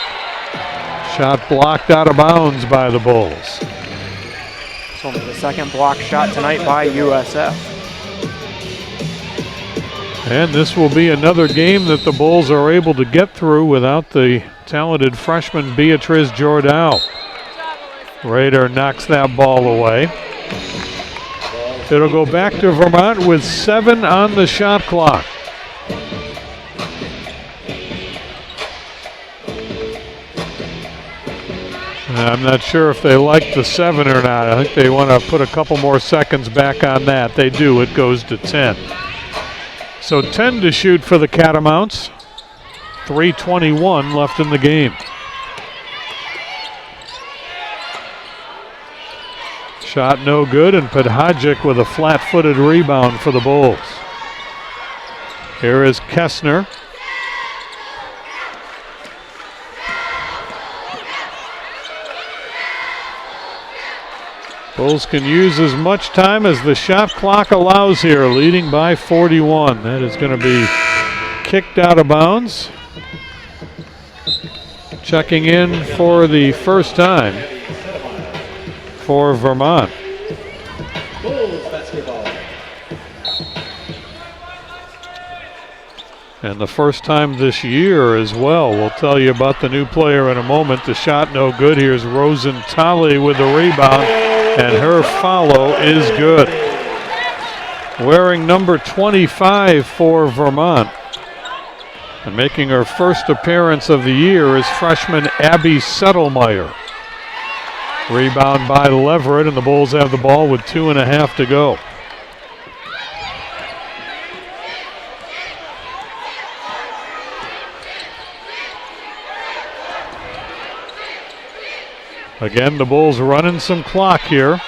Shot blocked out of bounds by the Bulls. It's only the second block shot tonight by USF. And this will be another game that the Bulls are able to get through without the talented freshman Beatriz Jordao. Rader knocks that ball away. It'll go back to Vermont with 7 on the shot clock. I'm not sure if they like the 7 or not. I think they want to put a couple more seconds back on that. They do. It goes to 10. So 10 to shoot for the Catamounts. 3:21 left in the game. Shot no good, and Pedhajic with a flat-footed rebound for the Bulls. Here is Kessner. Bulls can use as much time as the shot clock allows here, leading by 41. That is going to be kicked out of bounds. Checking in for the first time for Vermont. Bulls basketball. And the first time this year as well. We'll tell you about the new player in a moment. The shot no good. Here's Rosentali with the rebound, and her follow is good. Wearing number 25 for Vermont. And making her first appearance of the year is freshman Abby Settlemeyer. Rebound by Leverett, and the Bulls have the ball with 2.5 to go. Again, the Bulls running some clock here.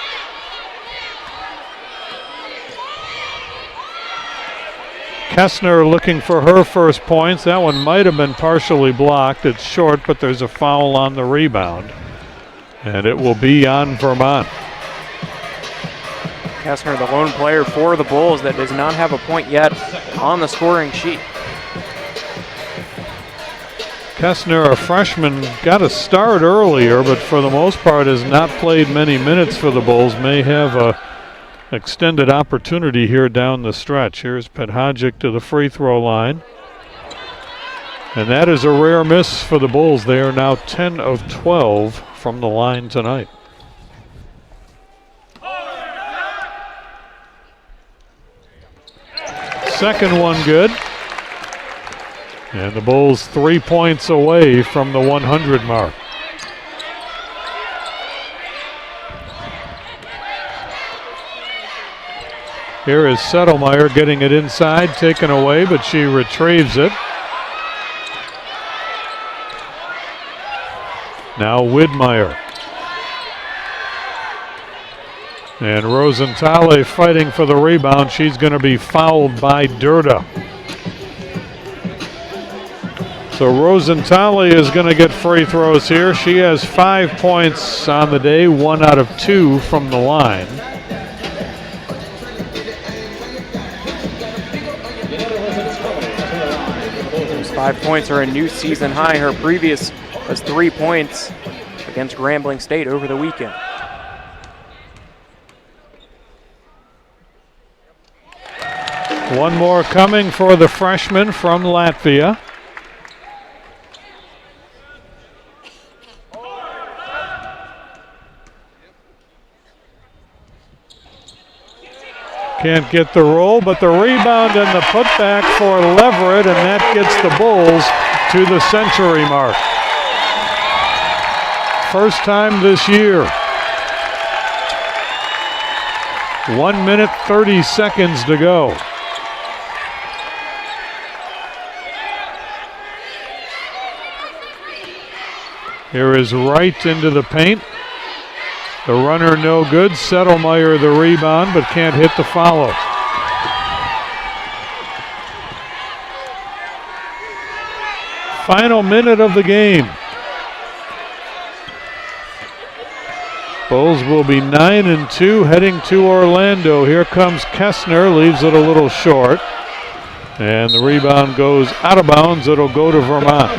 Kessner looking for her first points. That one might have been partially blocked. It's short, but there's a foul on the rebound. And it will be on Vermont. Kessner, the lone player for the Bulls that does not have a point yet on the scoring sheet. Kessner, a freshman, got a start earlier, but for the most part has not played many minutes for the Bulls. May have a extended opportunity here down the stretch. Here's Pethajic to the free throw line. And that is a rare miss for the Bulls. They are now 10 of 12 from the line tonight. Second one good. And the Bulls 3 points away from the 100 mark. Here is Settlemeyer getting it inside, taken away, but she retrieves it. Now Widmeyer. And Rosenthaler fighting for the rebound. She's going to be fouled by Durda. So Rosenthaler is going to get free throws here. She has 5 points on the day, 1 out of 2 from the line. Those 5 points are a new season high. Her previous was 3 points against Grambling State over the weekend. One more coming for the freshman from Latvia. Can't get the roll, but the rebound and the putback for Leverett, and that gets the Bulls to the century mark. First time this year. 1 minute, 30 seconds to go. Here is Wright into the paint. The runner no good. Settlemeyer the rebound, but can't hit the follow. Final minute of the game. Bulls will be 9-2 heading to Orlando. Here comes Kessner, leaves it a little short. And the rebound goes out of bounds. It'll go to Vermont.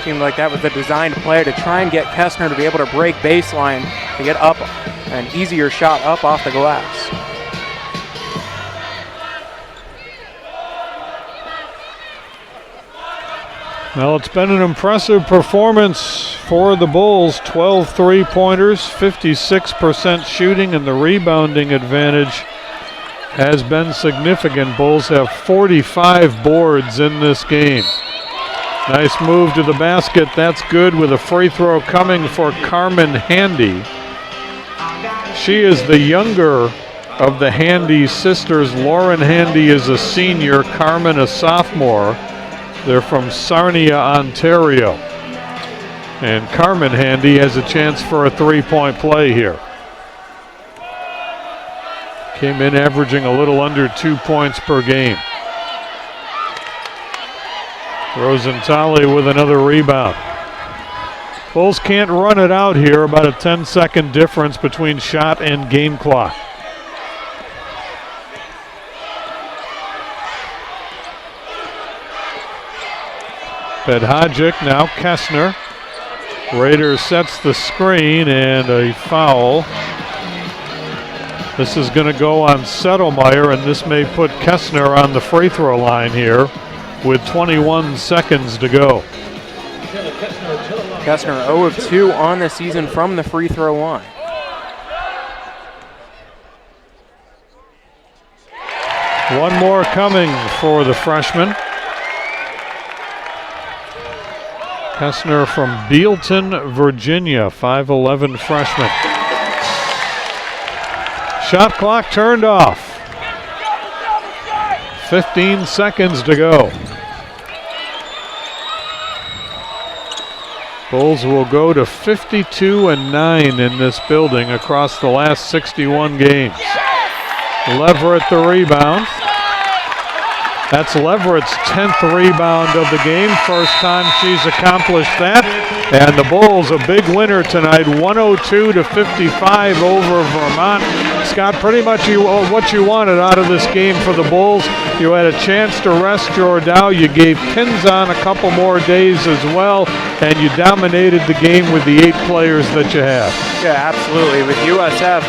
Seemed like that was the designed play to try and get Kessner to be able to break baseline to get up an easier shot up off the glass. Well, it's been an impressive performance for the Bulls. 12 three-pointers, 56% shooting, and the rebounding advantage has been significant. Bulls have 45 boards in this game. Nice move to the basket. That's good, with a free throw coming for Carmen Handy. She is the younger of the Handy sisters. Lauren Handy is a senior, Carmen a sophomore. They're from Sarnia, Ontario. And Carmen Handy has a chance for a three-point play here. Came in averaging a little under 2 points per game. Rosenthaler with another rebound. Bulls can't run it out here. About a 10-second difference between shot and game clock. Pethajic, now Kessner. Raiders sets the screen, and a foul. This is going to go on Settlemeyer, and this may put Kessner on the free throw line here with 21 seconds to go. Kessner 0 of 2 on the season from the free throw line. One more coming for the freshman. Hessner from Bealton, Virginia, 5'11" freshman. Shot clock turned off. 15 seconds to go. Bulls will go to 52-9 in this building across the last 61 games. Leverett the rebound. That's Leverett's 10th rebound of the game. First time she's accomplished that. And the Bulls a big winner tonight, 102-55 over Vermont. Scott, pretty much what you wanted out of this game for the Bulls. You had a chance to rest Jordow. You gave Pinzon a couple more days as well, and you dominated the game with the 8 players that you have. Yeah, absolutely. With USF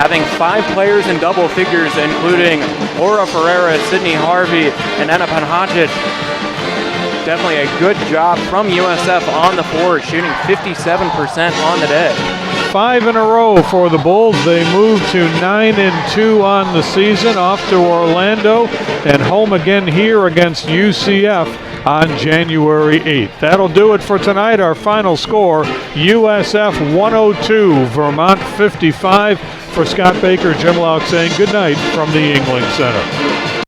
having 5 players in double figures, including Laura Ferreira, Sydney Harvey, and Anna Panhajic. Definitely a good job from USF on the floor, shooting 57% on the day. 5 in a row for the Bulls. They move to 9-2 on the season, off to Orlando, and home again here against UCF on January 8th. That'll do it for tonight. Our final score, USF 102, Vermont 55. For Scott Baker, Jim Lauck saying good night from the Yuengling Center.